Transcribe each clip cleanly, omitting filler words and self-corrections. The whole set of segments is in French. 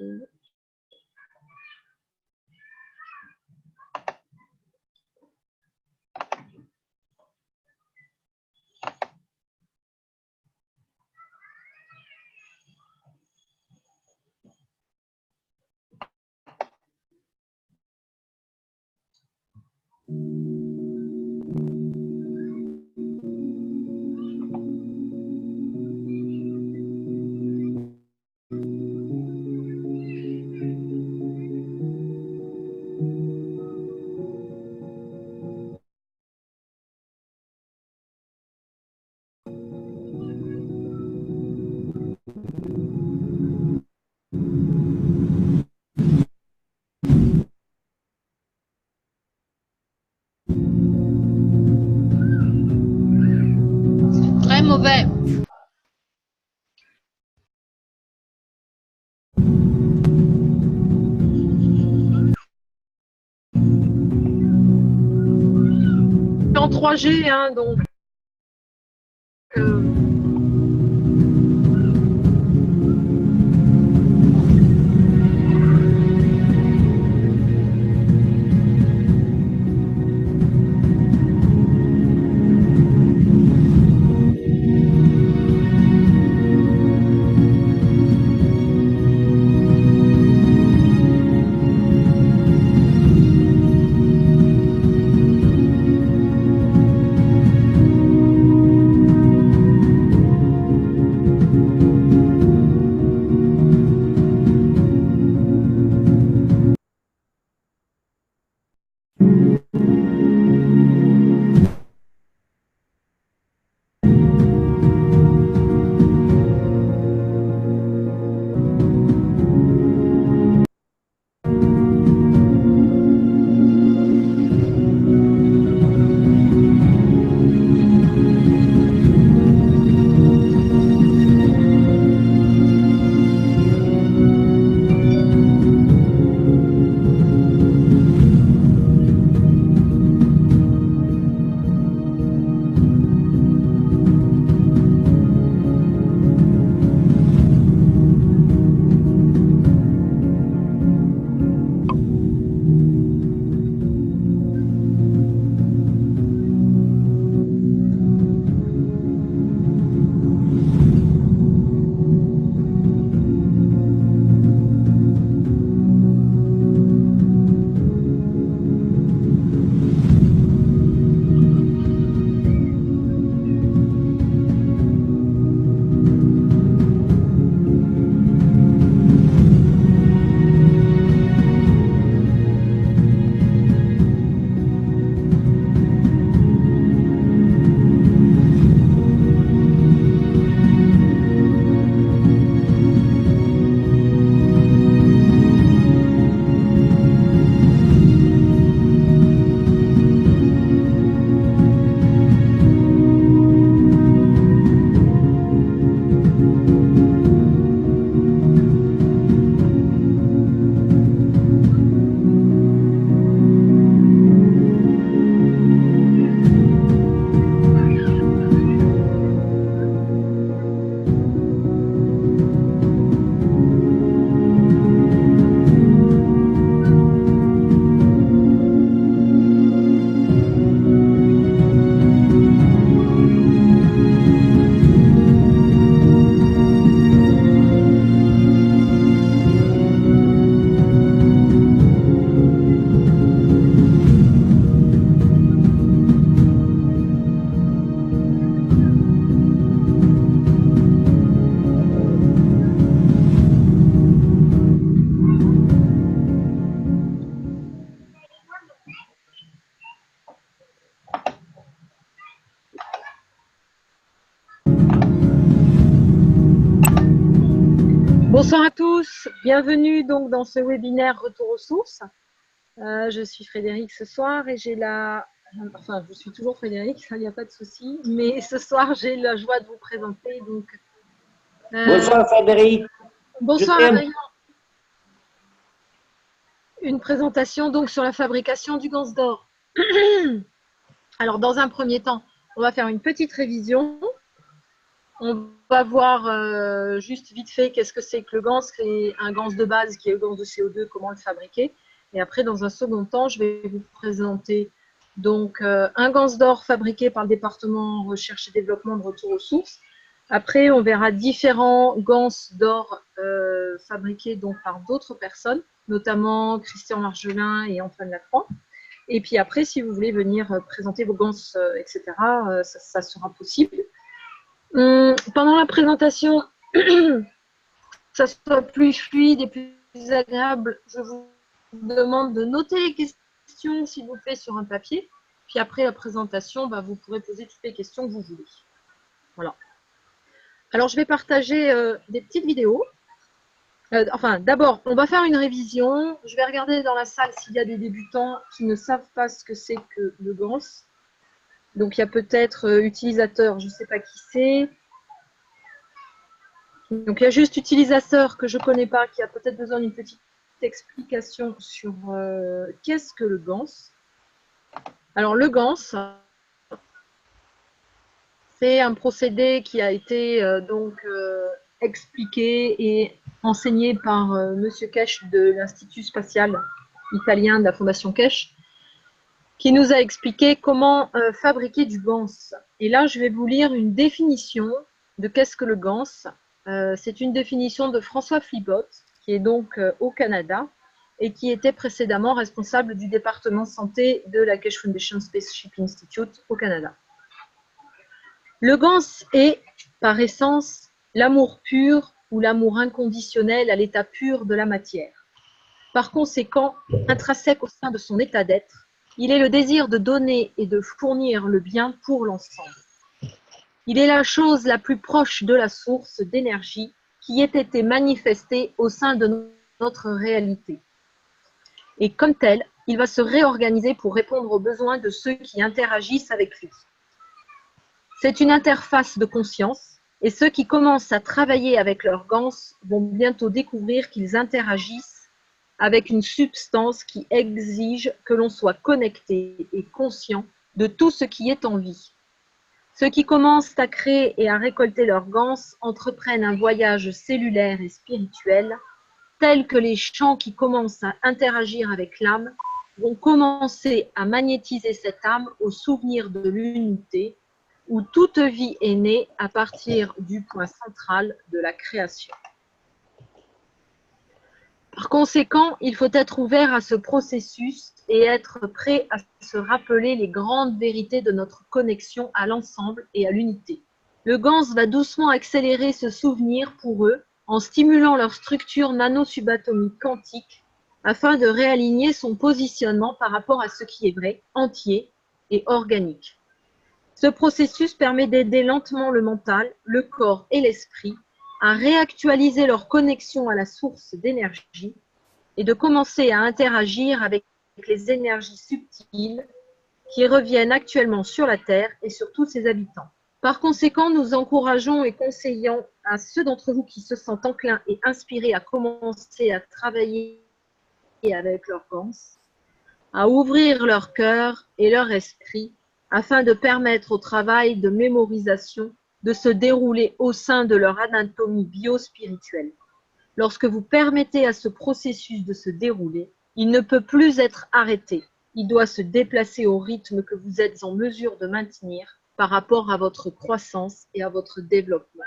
Très mauvais. En 3G, hein, donc. Bonsoir à tous, bienvenue donc dans ce webinaire Retour aux sources. Je suis Frédéric ce soir et j'ai enfin je suis toujours Frédéric, il n'y a pas de souci, mais ce soir j'ai la joie de vous présenter. Donc, bonsoir Frédéric. Bonsoir Adrien. Une présentation donc sur la fabrication du ganse d'or. Alors dans un premier temps, on va faire une petite révision. On va voir juste vite fait qu'est-ce que c'est que le gaz, c'est un gaz de base qui est le gaz de CO2, comment le fabriquer. Et après, dans un second temps, je vais vous présenter donc un gaz d'or fabriqué par le département recherche et développement de retour aux sources. Après, on verra différents gaz d'or fabriqués donc par d'autres personnes, notamment Christian Marjolin et Antoine Lacroix. Et puis après, si vous voulez venir présenter vos gaz, etc., ça sera possible. Pendant la présentation, ça soit plus fluide et plus agréable, je vous demande de noter les questions, s'il vous plaît, sur un papier. Puis après la présentation, vous pourrez poser toutes les questions que vous voulez. Voilà. Alors, je vais partager des petites vidéos. D'abord, on va faire une révision. Je vais regarder dans la salle s'il y a des débutants qui ne savent pas ce que c'est que le GANS. Donc, il y a peut-être utilisateur, je ne sais pas qui c'est. Donc, il y a juste utilisateur que je ne connais pas, qui a peut-être besoin d'une petite explication sur qu'est-ce que le GANS. Alors, le GANS, c'est un procédé qui a été expliqué et enseigné par Monsieur Kesch de l'Institut spatial italien de la Fondation Kesch, qui nous a expliqué comment fabriquer du GANS. Et là, je vais vous lire une définition de qu'est-ce que le GANS. C'est une définition de François Flibot, qui est donc au Canada et qui était précédemment responsable du département santé de la Kesch Foundation Spaceship Institute au Canada. Le GANS est, par essence, l'amour pur ou l'amour inconditionnel à l'état pur de la matière. Par conséquent, intrinsèque au sein de son état d'être, il est le désir de donner et de fournir le bien pour l'ensemble. Il est la chose la plus proche de la source d'énergie qui ait été manifestée au sein de notre réalité. Et comme tel, il va se réorganiser pour répondre aux besoins de ceux qui interagissent avec lui. C'est une interface de conscience et ceux qui commencent à travailler avec leur GANS vont bientôt découvrir qu'ils interagissent avec une substance qui exige que l'on soit connecté et conscient de tout ce qui est en vie. Ceux qui commencent à créer et à récolter leur GANS entreprennent un voyage cellulaire et spirituel, tel que les champs qui commencent à interagir avec l'âme vont commencer à magnétiser cette âme au souvenir de l'unité, où toute vie est née à partir du point central de la création. Par conséquent, il faut être ouvert à ce processus et être prêt à se rappeler les grandes vérités de notre connexion à l'ensemble et à l'unité. Le GANS va doucement accélérer ce souvenir pour eux en stimulant leur structure nano-subatomique quantique afin de réaligner son positionnement par rapport à ce qui est vrai, entier et organique. Ce processus permet d'aider lentement le mental, le corps et l'esprit à réactualiser leur connexion à la source d'énergie et de commencer à interagir avec les énergies subtiles qui reviennent actuellement sur la Terre et sur tous ses habitants. Par conséquent, nous encourageons et conseillons à ceux d'entre vous qui se sentent enclins et inspirés à commencer à travailler avec leur GANS, à ouvrir leur cœur et leur esprit afin de permettre au travail de mémorisation de se dérouler au sein de leur anatomie bio-spirituelle. Lorsque vous permettez à ce processus de se dérouler, il ne peut plus être arrêté. Il doit se déplacer au rythme que vous êtes en mesure de maintenir par rapport à votre croissance et à votre développement.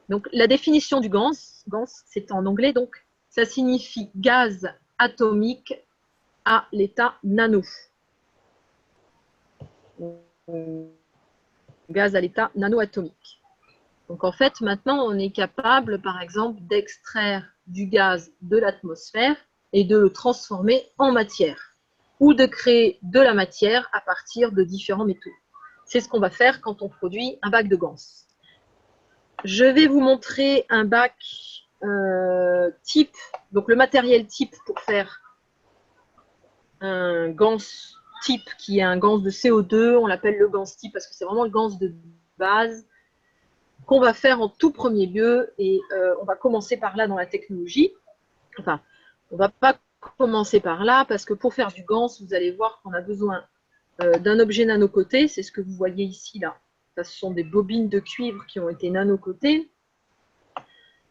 Donc, la définition du GANS, c'est en anglais, donc ça signifie gaz atomique à l'état nano. Gaz à l'état nanoatomique. Donc en fait, maintenant, on est capable, par exemple, d'extraire du gaz de l'atmosphère et de le transformer en matière, ou de créer de la matière à partir de différents métaux. C'est ce qu'on va faire quand on produit un bac de GANS. Je vais vous montrer un bac type, donc le matériel type pour faire un GANS type qui est un GANS de CO2, on l'appelle le GANS type parce que c'est vraiment le GANS de base qu'on va faire en tout premier lieu et on va commencer par là dans la technologie. Enfin, on ne va pas commencer par là parce que pour faire du GANS, vous allez voir qu'on a besoin d'un objet nanocoté, c'est ce que vous voyez ici là. Enfin, ce sont des bobines de cuivre qui ont été nanocotées.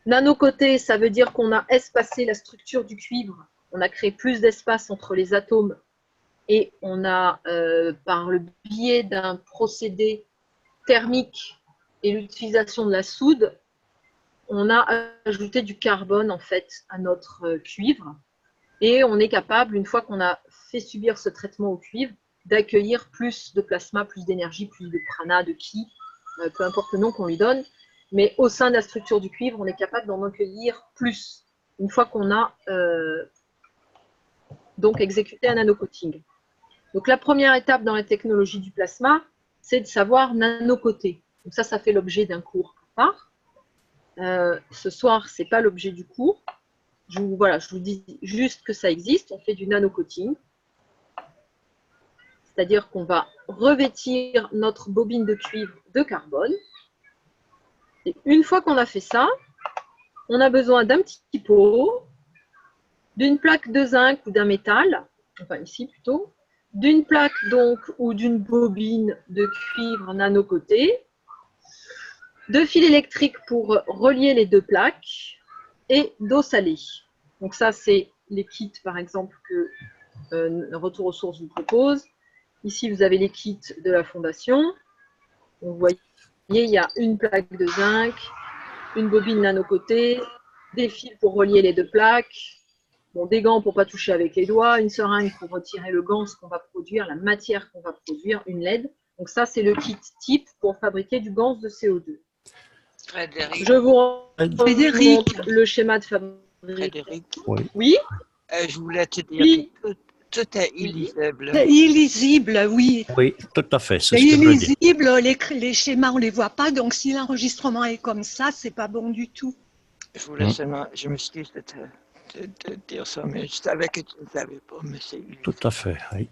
Nanocotées, ça veut dire qu'on a espacé la structure du cuivre. On a créé plus d'espace entre les atomes et on a, par le biais d'un procédé thermique et l'utilisation de la soude, on a ajouté du carbone en fait à notre cuivre et on est capable, une fois qu'on a fait subir ce traitement au cuivre, d'accueillir plus de plasma, plus d'énergie, plus de prana, de ki, peu importe le nom qu'on lui donne, mais au sein de la structure du cuivre, on est capable d'en accueillir plus, une fois qu'on a donc exécuté un nanocoating. Donc la première étape dans la technologie du plasma, c'est de savoir nanocoter. Donc ça fait l'objet d'un cours à part. Ce soir, ce n'est pas l'objet du cours. Je vous dis juste que ça existe. On fait du nanocoating. C'est-à-dire qu'on va revêtir notre bobine de cuivre de carbone. Et une fois qu'on a fait ça, on a besoin d'un petit pot, d'une plaque de zinc ou d'un métal, enfin ici plutôt, d'une plaque donc ou d'une bobine de cuivre nanocotée, de fil électrique pour relier les deux plaques et d'eau salée. Donc ça, c'est les kits, par exemple, que Retour aux sources vous propose. Ici, vous avez les kits de la fondation. Donc, vous voyez, il y a une plaque de zinc, une bobine nanocotée, des fils pour relier les deux plaques, bon, des gants pour ne pas toucher avec les doigts, une seringue pour retirer le gant, ce qu'on va produire, la matière qu'on va produire, une LED. Donc ça, c'est le kit type pour fabriquer du gaz de CO2. Frédéric. Je vous montre le schéma de fabrication. Frédéric. Oui. Je voulais te dire Oui. que tout est illisible. C'est illisible, oui. Oui, tout à fait. C'est illisible, les schémas, on ne les voit pas. Donc, si l'enregistrement est comme ça, c'est pas bon du tout. Je voulais seulement, je m'excuse de te dire ça, mais je savais que tu ne savais pas, mais c'est illisible. Tout à fait, oui.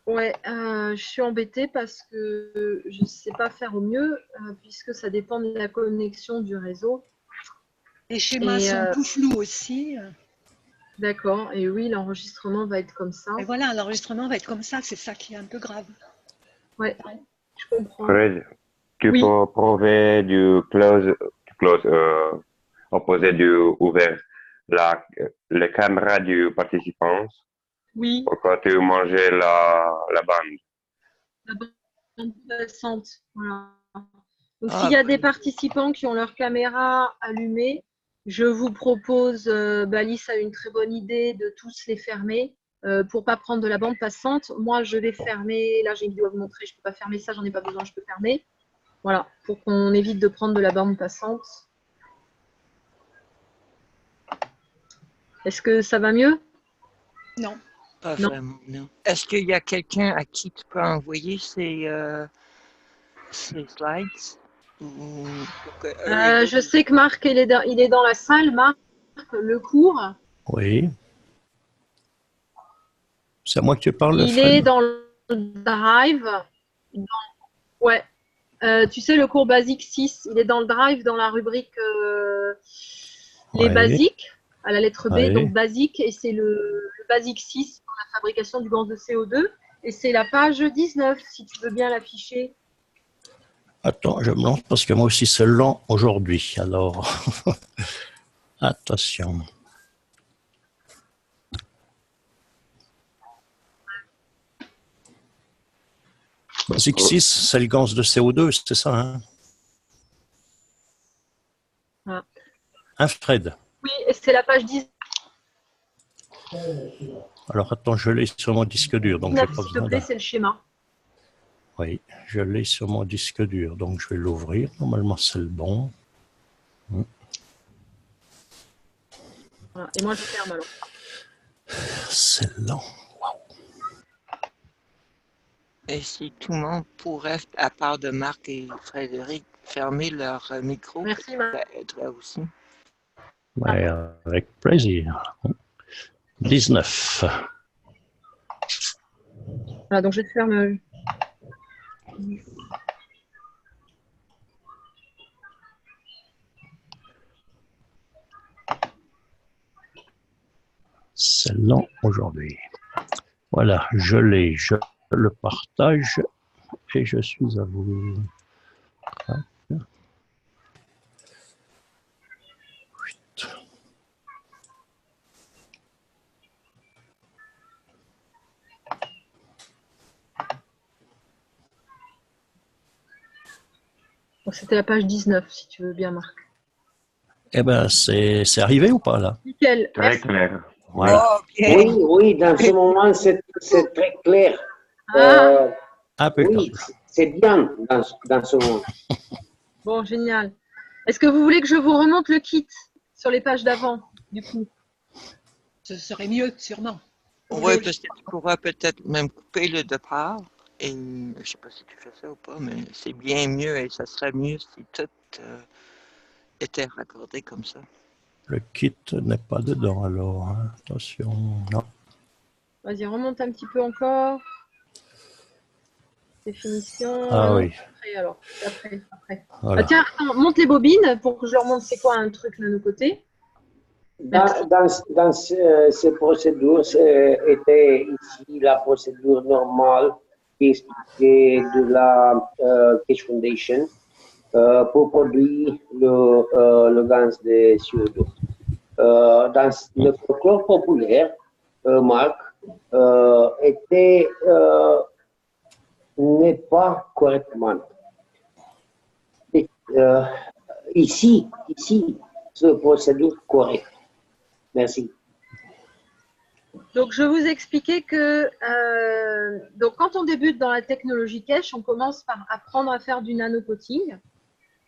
Ouais, je suis embêtée parce que je ne sais pas faire au mieux, puisque ça dépend de la connexion du réseau. Les schémas sont tout flous aussi. D'accord, et oui, l'enregistrement va être comme ça. Et voilà, l'enregistrement va être comme ça, c'est ça qui est un peu grave. Ouais, je comprends. Fred, tu peux prouver du close opposé du ouvert, les caméras du participant. Oui. Pourquoi tu mangeais la bande? La bande passante, voilà. Donc, s'il y a des participants qui ont leur caméra allumée, je vous propose, Alice a une très bonne idée de tous les fermer pour ne pas prendre de la bande passante. Moi, je vais fermer, là j'ai une vidéo à vous montrer, je ne peux pas fermer ça, j'en ai pas besoin, je peux fermer. Voilà, pour qu'on évite de prendre de la bande passante. Est-ce que ça va mieux? Non. Pas vraiment, non. Est-ce qu'il y a quelqu'un à qui tu peux envoyer ces slides? Je sais que Marc, il est dans la salle, Marc, le cours. Oui. C'est à moi que tu parles, Il Fred. est dans le drive. Ouais. Tu sais, le cours basique 6, il est dans le drive, dans la rubrique les basiques, à la lettre B, donc basique, et c'est le basique 6 pour la fabrication du gaz de CO2, et c'est la page 19, si tu veux bien l'afficher. Attends, je me lance parce que moi aussi c'est lent aujourd'hui, alors attention. Basique 6, c'est le gaz de CO2, c'est ça, hein? Ah. Hein, Fred? Oui, et c'est la page 10. Alors attends, je l'ai sur mon disque dur, donc j'ai pas besoin. S'il te plaît, c'est le schéma. Oui, je l'ai sur mon disque dur, donc je vais l'ouvrir. Normalement, c'est le bon. Voilà. Et moi, je ferme alors. C'est lent. Wow. Et si tout le monde pourrait, à part de Marc et Frédéric, fermer leur micro, merci, Marc. Ça aiderait aussi. Ouais, avec plaisir. 19. Voilà, donc je te ferme. C'est lent aujourd'hui. Voilà, je l'ai, je le partage Ok, je suis à vous. Hop. Huit. Donc, c'était la page 19, si tu veux bien, Marc. Eh bien, c'est arrivé ou pas là? Nickel, Très merci. clair. Voilà. Oh, bien. Oui, oui, dans ce moment, c'est très clair. Ah, Impeccable. Oui, c'est bien dans ce moment. bon, génial. Est-ce que vous voulez que je vous remonte le kit sur les pages d'avant, du coup? Ce serait mieux, sûrement. Oui, parce que tu pourras peut-être même couper le départ. Et je ne sais pas si tu fais ça ou pas, mais c'est bien mieux et ça serait mieux si tout était raccordé comme ça. Le kit n'est pas dedans alors. Hein. Attention. Non. Vas-y, remonte un petit peu encore. Définition. Ah non, oui. Après, alors. Après. Voilà. Ah, tiens, attends, monte les bobines pour que je leur montre c'est quoi un truc là de côté. Dans ces procédures, était ici la procédure normale qui expliquait de la Cage Foundation pour produire le gaz de CO2. Dans le folklore populaire, Marc, n'est pas correctement. Et, ici, c'est une procédure correcte. Merci. Donc, je vous expliquais que donc, quand on débute dans la technologie cache, on commence par apprendre à faire du nanocoating.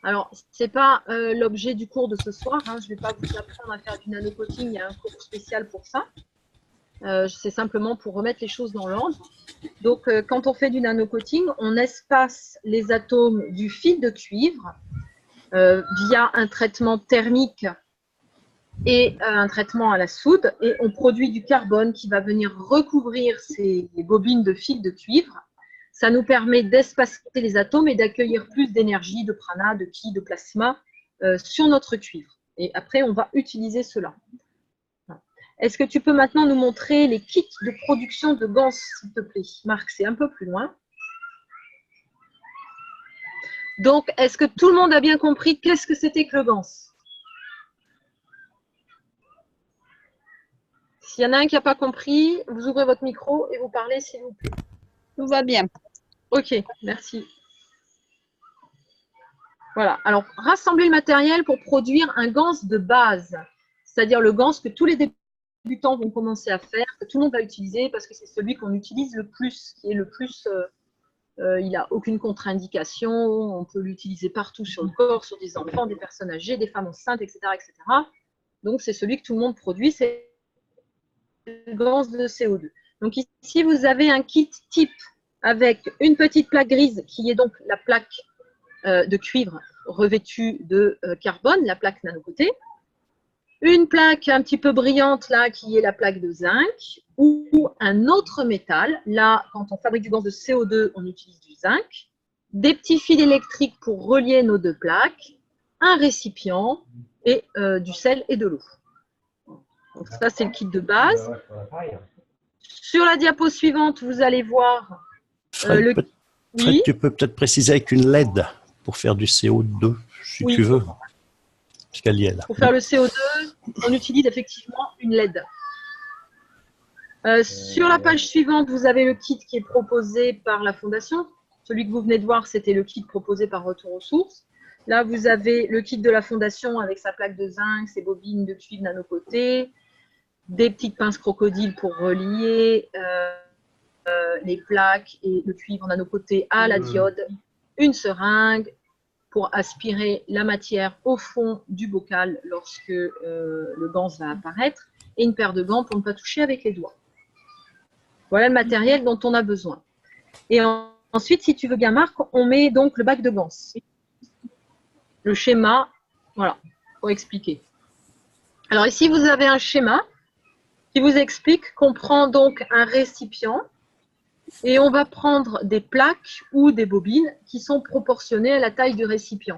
Alors, ce n'est pas l'objet du cours de ce soir. Hein. Je ne vais pas vous apprendre à faire du nanocoating. Il y a un cours spécial pour ça. C'est simplement pour remettre les choses dans l'ordre. Donc, quand on fait du nanocoating, on espace les atomes du fil de cuivre via un traitement thermique et un traitement à la soude, et on produit du carbone qui va venir recouvrir ces bobines de fil de cuivre. Ça nous permet d'espacer les atomes et d'accueillir plus d'énergie, de prana, de ki, de plasma sur notre cuivre. Et après, on va utiliser cela. Est-ce que tu peux maintenant nous montrer les kits de production de GANS, s'il te plaît? Marc, c'est un peu plus loin. Donc, est-ce que tout le monde a bien compris qu'est-ce que c'était que le GANS? S'il y en a un qui n'a pas compris, vous ouvrez votre micro et vous parlez, s'il vous plaît. Tout va bien. Ok, merci. Voilà, alors rassembler le matériel pour produire un GANS de base, c'est-à-dire le GANS que tous les débutants vont commencer à faire, que tout le monde va utiliser parce que c'est celui qu'on utilise le plus, qui est le plus, il n'a aucune contre-indication, on peut l'utiliser partout sur le corps, sur des enfants, des personnes âgées, des femmes enceintes, etc. etc. Donc c'est celui que tout le monde produit, c'est le GANS de CO2. Donc ici, vous avez un kit type avec une petite plaque grise qui est donc la plaque de cuivre revêtue de carbone, la plaque nanocoatée. Une plaque un petit peu brillante là qui est la plaque de zinc ou un autre métal. Là, quand on fabrique du GANS de CO2, on utilise du zinc. Des petits fils électriques pour relier nos deux plaques, un récipient et du sel et de l'eau. Donc ça, c'est le kit de base. Sur la diapo suivante, vous allez voir Fred, Fred, oui. Tu peux peut-être préciser avec une LED pour faire du CO2, si tu veux. Parce qu'elle y est là. Pour faire le CO2, on utilise effectivement une LED. Sur la page suivante, vous avez le kit qui est proposé par la Fondation. Celui que vous venez de voir, c'était le kit proposé par Retour aux Sources. Là, vous avez le kit de la Fondation avec sa plaque de zinc, ses bobines de cuivre nanocoatées, des petites pinces crocodiles pour relier les plaques et le cuivre nanocoaté à la diode, une seringue pour aspirer la matière au fond du bocal lorsque le GANS va apparaître, et une paire de gants pour ne pas toucher avec les doigts. Voilà le matériel dont on a besoin. Et ensuite, si tu veux bien, Marc, on met donc le bac de GANS. Le schéma, voilà, pour expliquer. Alors ici, vous avez un schéma qui vous explique qu'on prend donc un récipient et on va prendre des plaques ou des bobines qui sont proportionnées à la taille du récipient.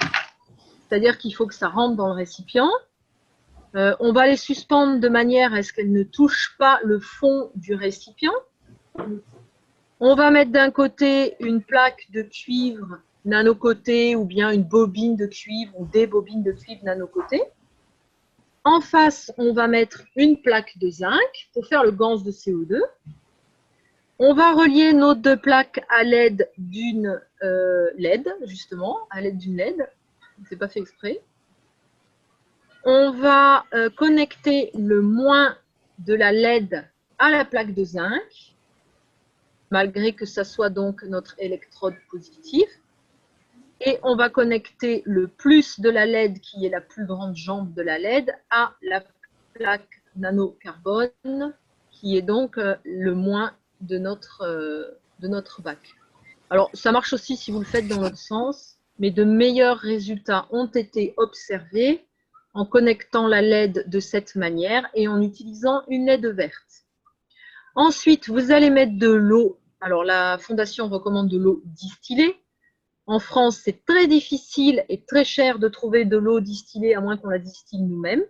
C'est-à-dire qu'il faut que ça rentre dans le récipient. On va les suspendre de manière à ce qu'elles ne touchent pas le fond du récipient. On va mettre d'un côté une plaque de cuivre nano-coté ou bien une bobine de cuivre ou des bobines de cuivre nano-coté. En face, on va mettre une plaque de zinc pour faire le ganse de CO2. On va relier nos deux plaques à l'aide d'une LED, justement, à l'aide d'une LED. C'est pas fait exprès. On va connecter le moins de la LED à la plaque de zinc, malgré que ça soit donc notre électrode positive. Et on va connecter le plus de la LED, qui est la plus grande jambe de la LED, à la plaque nanocarbone, qui est donc le moins de notre bac. Alors, ça marche aussi si vous le faites dans l'autre sens, mais de meilleurs résultats ont été observés en connectant la LED de cette manière et en utilisant une LED verte. Ensuite, vous allez mettre de l'eau. Alors, la Fondation recommande de l'eau distillée. En France, c'est très difficile et très cher de trouver de l'eau distillée, à moins qu'on la distille nous-mêmes.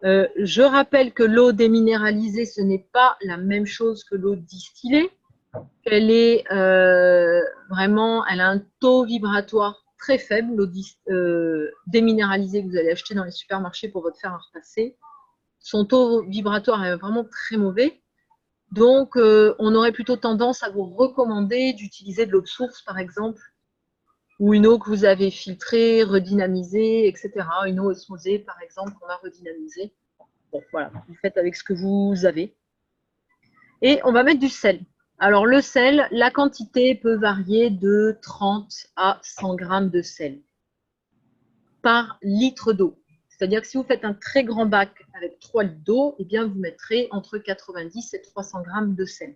Je rappelle que l'eau déminéralisée, ce n'est pas la même chose que l'eau distillée. Elle est vraiment, elle a un taux vibratoire très faible, l'eau déminéralisée que vous allez acheter dans les supermarchés pour votre fer à repasser. Son taux vibratoire est vraiment très mauvais. Donc, on aurait plutôt tendance à vous recommander d'utiliser de l'eau de source, par exemple, ou une eau que vous avez filtrée, redynamisée, etc. Une eau osmosée, par exemple, qu'on a redynamisée. Bon, voilà, vous faites avec ce que vous avez. Et on va mettre du sel. Alors, le sel, la quantité peut varier de 30 à 100 grammes de sel par litre d'eau. C'est-à-dire que si vous faites un très grand bac avec 3 litres d'eau, eh bien, vous mettrez entre 90 et 300 grammes de sel.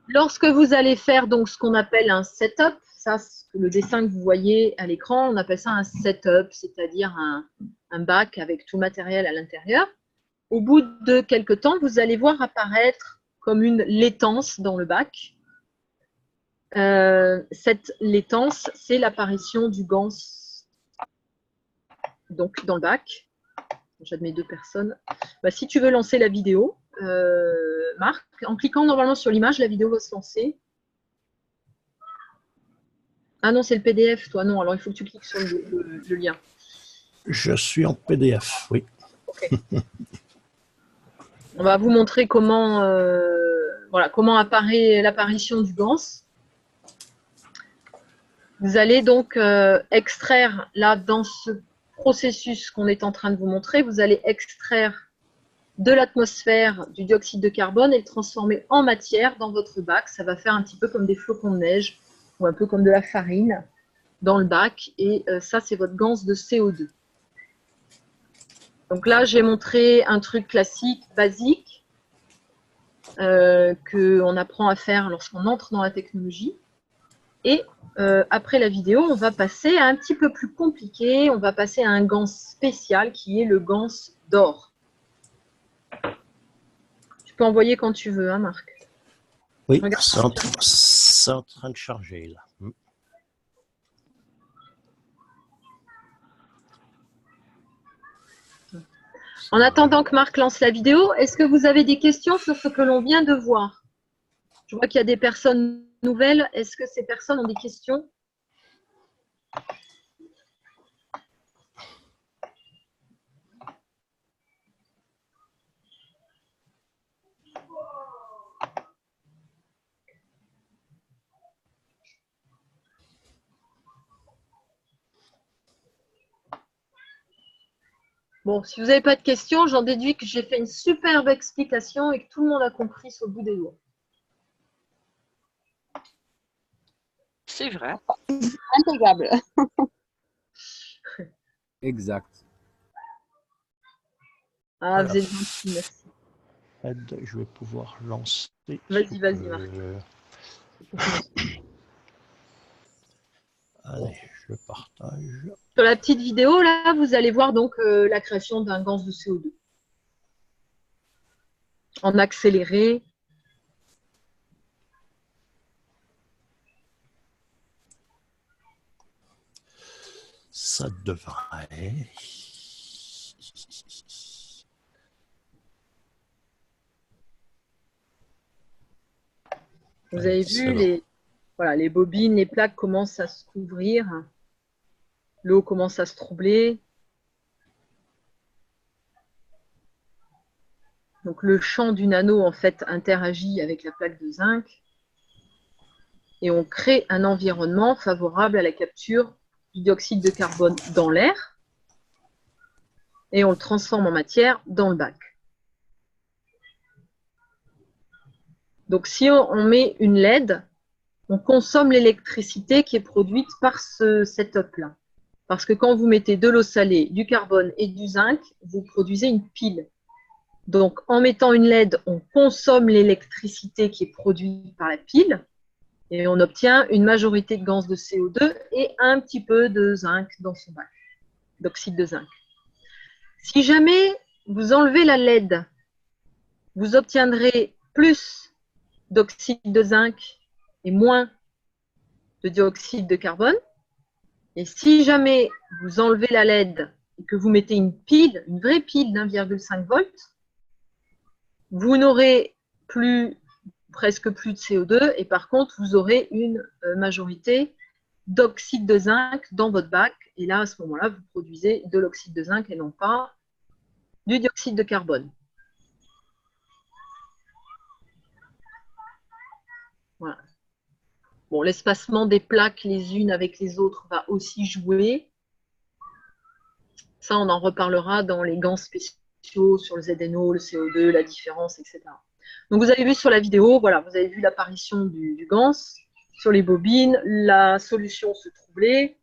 Lorsque vous allez faire donc ce qu'on appelle un setup, ça, le dessin que vous voyez à l'écran, on appelle ça un setup, c'est-à-dire un bac avec tout le matériel à l'intérieur. Au bout de quelques temps, vous allez voir apparaître comme une laitance dans le bac. Cette laitance, c'est l'apparition du ganse donc dans le bac. J'admets 2 personnes. Bah, si tu veux lancer la vidéo, Marc, en cliquant normalement sur l'image, la vidéo va se lancer. Ah non, c'est le PDF, toi. Non, alors il faut que tu cliques sur le lien. Je suis en PDF, oui. Okay. On va vous montrer comment, voilà, comment apparaît l'apparition du ganse. Vous allez donc extraire, là, dans ce processus qu'on est en train de vous montrer, vous allez extraire de l'atmosphère du dioxyde de carbone et le transformer en matière dans votre bac. Ça va faire un petit peu comme des flocons de neige ou un peu comme de la farine dans le bac. Et ça, c'est votre ganse de CO2. Donc là, j'ai montré un truc classique, basique, qu'on apprend à faire lorsqu'on entre dans la technologie. Et après la vidéo, on va passer à un petit peu plus compliqué. On va passer à un ganse spécial qui est le ganse d'or. Tu peux envoyer quand tu veux, hein, Marc? Oui, c'est en train de charger, là. En attendant que Marc lance la vidéo, est-ce que vous avez des questions sur ce que l'on vient de voir? Je vois qu'il y a des personnes nouvelles. Est-ce que ces personnes ont des questions? Bon, si vous n'avez pas de questions, j'en déduis que j'ai fait une superbe explication et que tout le monde a compris sur le bout des doigts. C'est vrai. Impeccable. Exact. Ah, vous êtes gentil, merci. Je vais pouvoir lancer. Vas-y, vas-y, Marc. Allez, je partage. Sur la petite vidéo, là, vous allez voir donc la création d'un ganse de CO2. En accéléré. Ça devrait. Vous avez vu, les bobines, les plaques commencent à se couvrir. L'eau commence à se troubler. Donc, le champ du nano, en fait, interagit avec la plaque de zinc. Et on crée un environnement favorable à la capture du dioxyde de carbone dans l'air. Et on le transforme en matière dans le bac. Donc, si on met une LED, on consomme l'électricité qui est produite par ce setup-là. Parce que quand vous mettez de l'eau salée, du carbone et du zinc, vous produisez une pile. Donc, en mettant une LED, on consomme l'électricité qui est produite par la pile et on obtient une majorité de gaz de CO2 et un petit peu de zinc dans son bac, d'oxyde de zinc. Si jamais vous enlevez la LED, vous obtiendrez plus d'oxyde de zinc et moins de dioxyde de carbone. Et si jamais vous enlevez la LED et que vous mettez une pile, une vraie pile d'1,5 volts, vous n'aurez presque plus de CO2 et par contre, vous aurez une majorité d'oxyde de zinc dans votre bac. Et là, à ce moment-là, vous produisez de l'oxyde de zinc et non pas du dioxyde de carbone. Voilà. Bon, l'espacement des plaques les unes avec les autres va aussi jouer. Ça, on en reparlera dans les gants spéciaux sur le ZNO, le CO2, la différence, etc. Donc, vous avez vu sur la vidéo, voilà, vous avez vu l'apparition du gans sur les bobines, la solution se troublait.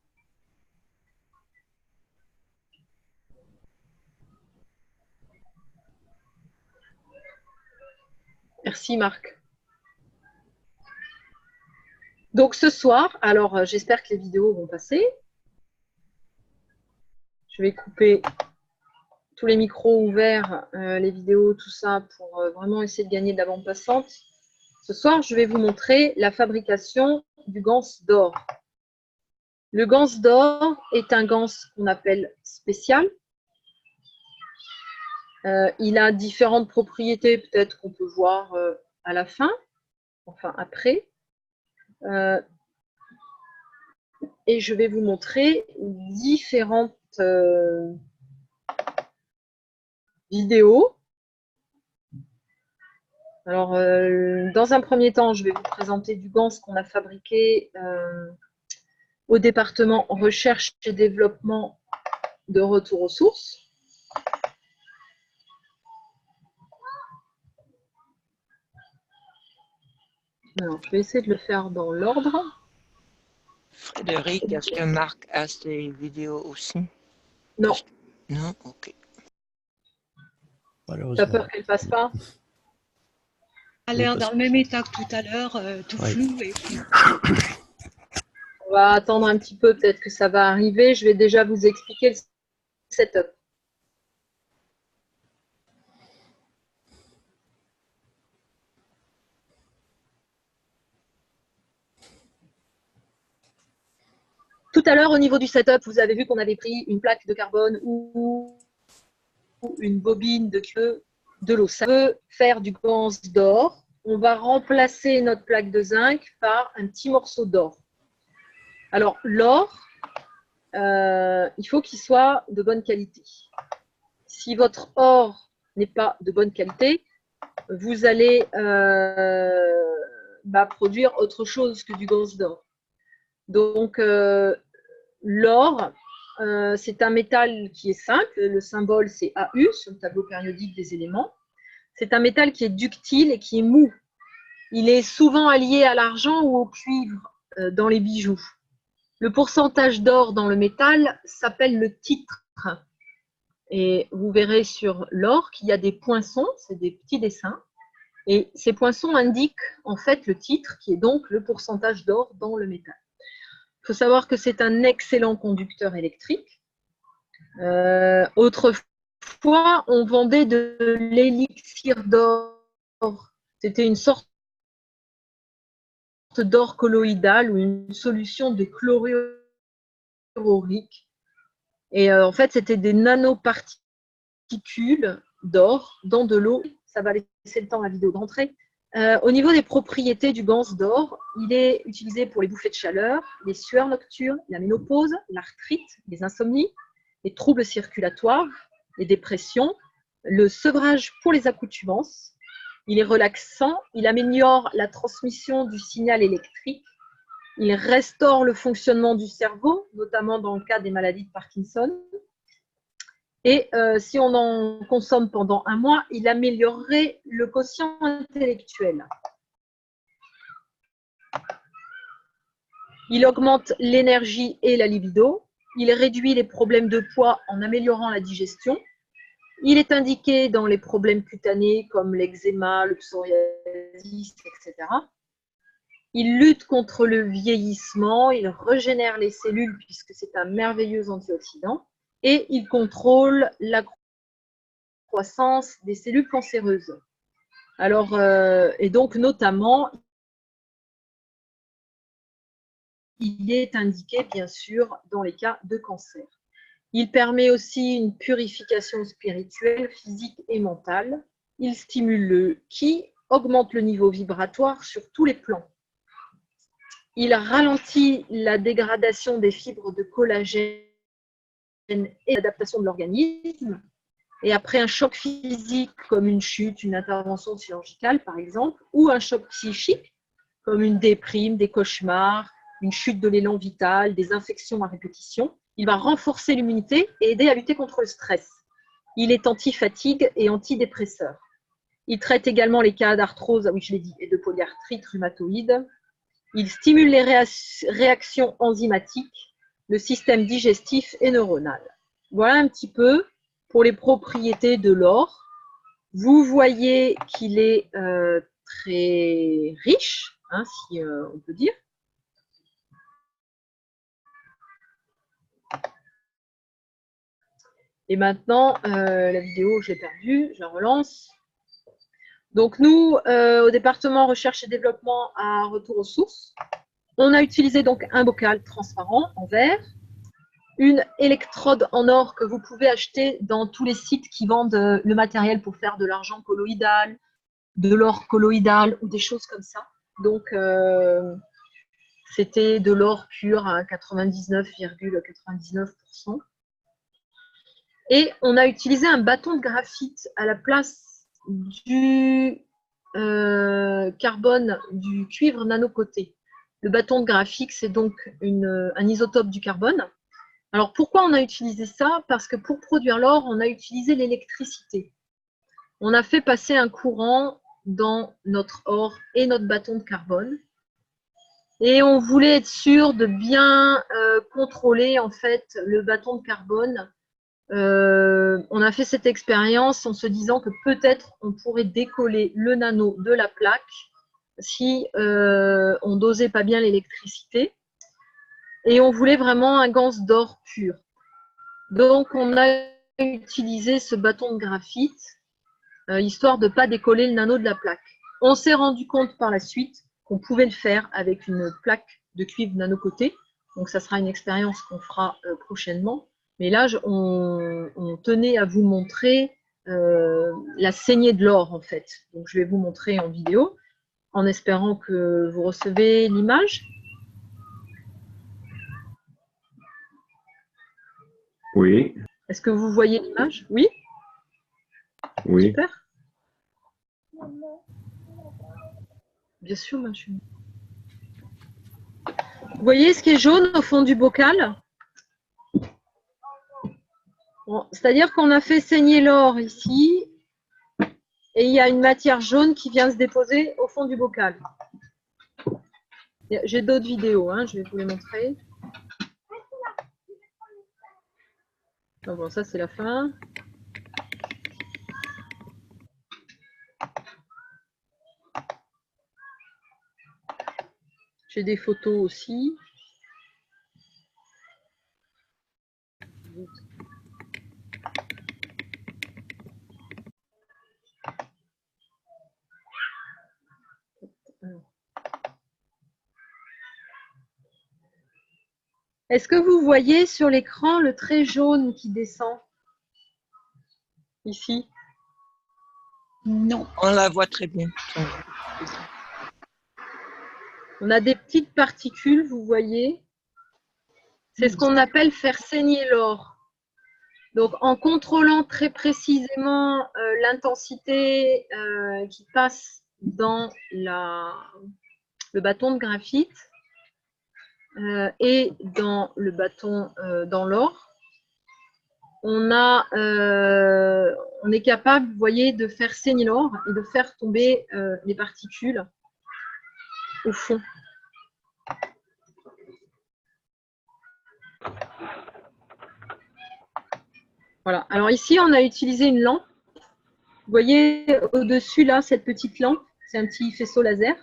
Merci Marc. Donc ce soir, alors j'espère que les vidéos vont passer. Je vais couper tous les micros ouverts, les vidéos, tout ça, pour vraiment essayer de gagner de la bande passante. Ce soir, je vais vous montrer la fabrication du gans d'or. Le gans d'or est un gans qu'on appelle spécial. Il a différentes propriétés, peut-être qu'on peut voir à la fin, enfin après. Et je vais vous montrer différentes vidéos. Alors, dans un premier temps, je vais vous présenter du gans qu'on a fabriqué au département recherche et développement de retour aux sources. Alors, je vais essayer de le faire dans l'ordre. Frédéric, est-ce que Marc a ses vidéos aussi? Non. Non? Ok. T'as peur qu'elle ne passe pas? Ça a l'air dans le même état que tout à l'heure, tout flou. Et... On va attendre un petit peu, peut-être que ça va arriver. Je vais déjà vous expliquer le setup. Tout à l'heure, au niveau du setup, vous avez vu qu'on avait pris une plaque de carbone ou une bobine de queue de l'eau. Ça veut faire du gans d'or. On va remplacer notre plaque de zinc par un petit morceau d'or. Alors, l'or, il faut qu'il soit de bonne qualité. Si votre or n'est pas de bonne qualité, vous allez produire autre chose que du gans d'or. Donc, l'or, c'est un métal qui est simple. Le symbole, c'est AU sur le tableau périodique des éléments. C'est un métal qui est ductile et qui est mou. Il est souvent allié à l'argent ou au cuivre dans les bijoux. Le pourcentage d'or dans le métal s'appelle le titre. Et vous verrez sur l'or qu'il y a des poinçons, c'est des petits dessins. Et ces poinçons indiquent en fait le titre, qui est donc le pourcentage d'or dans le métal. Il faut savoir que c'est un excellent conducteur électrique. Autrefois, on vendait de l'élixir d'or. C'était une sorte d'or colloïdal ou une solution de chlorure aurique. Et en fait, c'était des nanoparticules d'or dans de l'eau. Ça va laisser le temps à la vidéo de rentrer. Au niveau des propriétés du ganse d'or, il est utilisé pour les bouffées de chaleur, les sueurs nocturnes, la ménopause, l'arthrite, les insomnies, les troubles circulatoires, les dépressions, le sevrage pour les accoutumances. Il est relaxant, il améliore la transmission du signal électrique, il restaure le fonctionnement du cerveau, notamment dans le cas des maladies de Parkinson. Et si on en consomme pendant un mois, il améliorerait le quotient intellectuel. Il augmente l'énergie et la libido. Il réduit les problèmes de poids en améliorant la digestion. Il est indiqué dans les problèmes cutanés comme l'eczéma, le psoriasis, etc. Il lutte contre le vieillissement, il régénère les cellules puisque c'est un merveilleux antioxydant et il contrôle la croissance des cellules cancéreuses. Alors, et donc notamment, il est indiqué bien sûr dans les cas de cancer. Il permet aussi une purification spirituelle, physique et mentale. Il stimule le ki, augmente le niveau vibratoire sur tous les plans. Il ralentit la dégradation des fibres de collagène et l'adaptation de l'organisme. Et après un choc physique comme une chute, une intervention chirurgicale par exemple, ou un choc psychique comme une déprime, des cauchemars, une chute de l'élan vital, des infections à répétition, il va renforcer l'immunité et aider à lutter contre le stress. Il est anti-fatigue et antidépresseur. Il traite également les cas d'arthrose, oui je l'ai dit, et de polyarthrite rhumatoïde. Il stimule les réactions enzymatiques, le système digestif et neuronal. Voilà un petit peu pour les propriétés de l'or. Vous voyez qu'il est très riche, hein, si on peut dire. Et maintenant, la vidéo, je l'ai perdue, je la relance. Donc nous, au département recherche et développement à Retour aux sources, on a utilisé donc un bocal transparent en verre, une électrode en or que vous pouvez acheter dans tous les sites qui vendent le matériel pour faire de l'argent colloïdal, de l'or colloïdal ou des choses comme ça. Donc, c'était de l'or pur à 99,99%. Et on a utilisé un bâton de graphite à la place du carbone, du cuivre nanocoté. Le bâton de graphite, c'est donc un isotope du carbone. Alors, pourquoi on a utilisé ça? Parce que pour produire l'or, on a utilisé l'électricité. On a fait passer un courant dans notre or et notre bâton de carbone. Et on voulait être sûr de bien contrôler en fait le bâton de carbone. On a fait cette expérience en se disant que peut-être on pourrait décoller le nano de la plaque si on dosait pas bien l'électricité. Et on voulait vraiment un ganse d'or pur. Donc on a utilisé ce bâton de graphite histoire de ne pas décoller le nano de la plaque. On s'est rendu compte par la suite qu'on pouvait le faire avec une plaque de cuivre nanocoté. Donc ça sera une expérience qu'on fera prochainement. Mais là, on tenait à vous montrer la saignée de l'or en fait. Donc je vais vous montrer en vidéo en espérant que vous recevez l'image. Oui, Est-ce que vous voyez l'image? Oui? oui. Super. Bien sûr, ma chérie. Vous voyez ce qui est jaune au fond du bocal? Bon, c'est-à-dire qu'on a fait saigner l'or ici et il y a une matière jaune qui vient se déposer au fond du bocal. J'ai d'autres vidéos, hein, je vais vous les montrer. Ah bon, ça c'est la fin. J'ai des photos aussi. Est-ce que vous voyez sur l'écran le trait jaune qui descend ici? Non. On la voit très bien. On a des petites particules, vous voyez. C'est ce qu'on appelle faire saigner l'or. Donc, en contrôlant très précisément l'intensité qui passe dans le bâton de graphite et dans le bâton dans l'or, on est capable, vous voyez, de faire saigner l'or et de faire tomber les particules au fond. Voilà. Alors ici, on a utilisé une lampe. Vous voyez au-dessus, là, cette petite lampe, c'est un petit faisceau laser.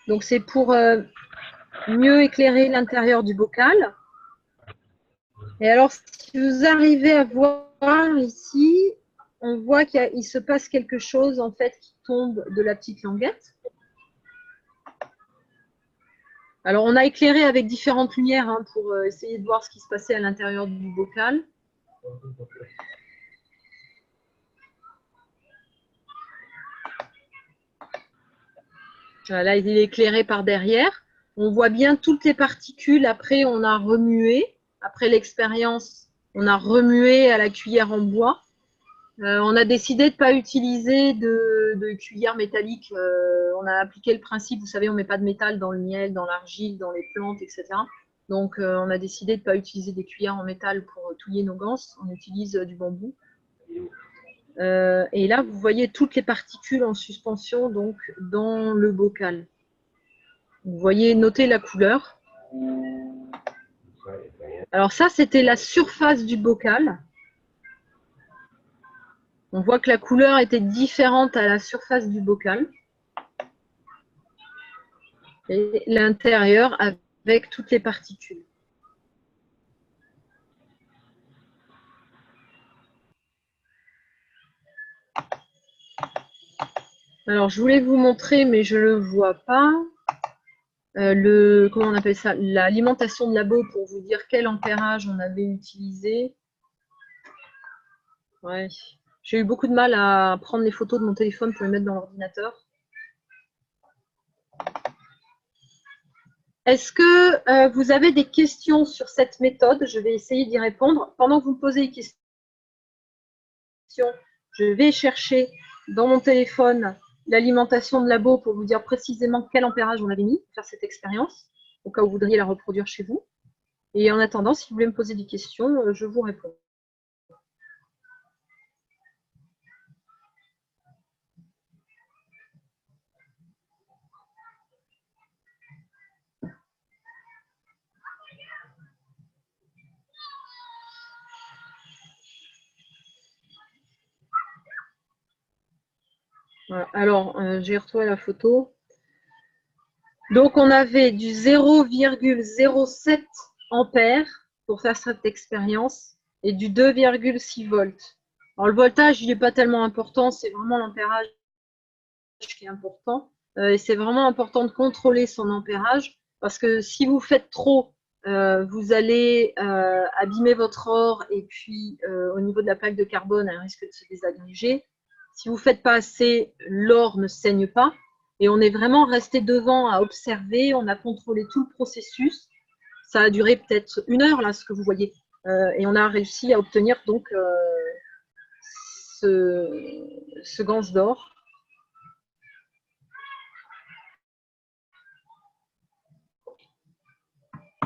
Donc, c'est pour mieux éclairer l'intérieur du bocal. Et alors, si vous arrivez à voir ici, on voit qu'il se passe quelque chose, en fait, qui tombe de la petite languette. Alors, on a éclairé avec différentes lumières hein, pour essayer de voir ce qui se passait à l'intérieur du bocal. Là, il est éclairé par derrière. On voit bien toutes les particules. Après, on a remué. Après l'expérience, on a remué à la cuillère en bois. On a décidé de ne pas utiliser de cuillère métallique. On a appliqué le principe, vous savez, on ne met pas de métal dans le miel, dans l'argile, dans les plantes, etc. Donc, on a décidé de ne pas utiliser des cuillères en métal pour touiller nos ganses. On utilise du bambou. Et là, vous voyez toutes les particules en suspension donc, dans le bocal. Vous voyez, notez la couleur. Alors ça, c'était la surface du bocal. On voit que la couleur était différente à la surface du bocal. Et l'intérieur avec toutes les particules. Alors, je voulais vous montrer, mais je ne le vois pas. Comment on appelle ça? L'alimentation de labo pour vous dire quel ampérage on avait utilisé. Ouais. J'ai eu beaucoup de mal à prendre les photos de mon téléphone pour les mettre dans l'ordinateur. Est-ce que vous avez des questions sur cette méthode? Je vais essayer d'y répondre. Pendant que vous me posez les questions, je vais chercher dans mon téléphone l'alimentation de labo pour vous dire précisément quel ampérage on avait mis pour faire cette expérience, au cas où vous voudriez la reproduire chez vous. Et en attendant, si vous voulez me poser des questions, je vous réponds. Voilà. Alors, j'ai retrouvé la photo. Donc, on avait du 0,07 ampères pour faire cette expérience et du 2,6 volts. Alors, le voltage, il n'est pas tellement important, c'est vraiment l'ampérage qui est important. Et c'est vraiment important de contrôler son ampérage parce que si vous faites trop, vous allez abîmer votre or et puis au niveau de la plaque de carbone, elle risque de se désagréger. Si vous ne faites pas assez, l'or ne saigne pas. Et on est vraiment resté devant à observer. On a contrôlé tout le processus. Ça a duré peut-être 1 heure, là, ce que vous voyez. Et on a réussi à obtenir donc ce ganse d'or.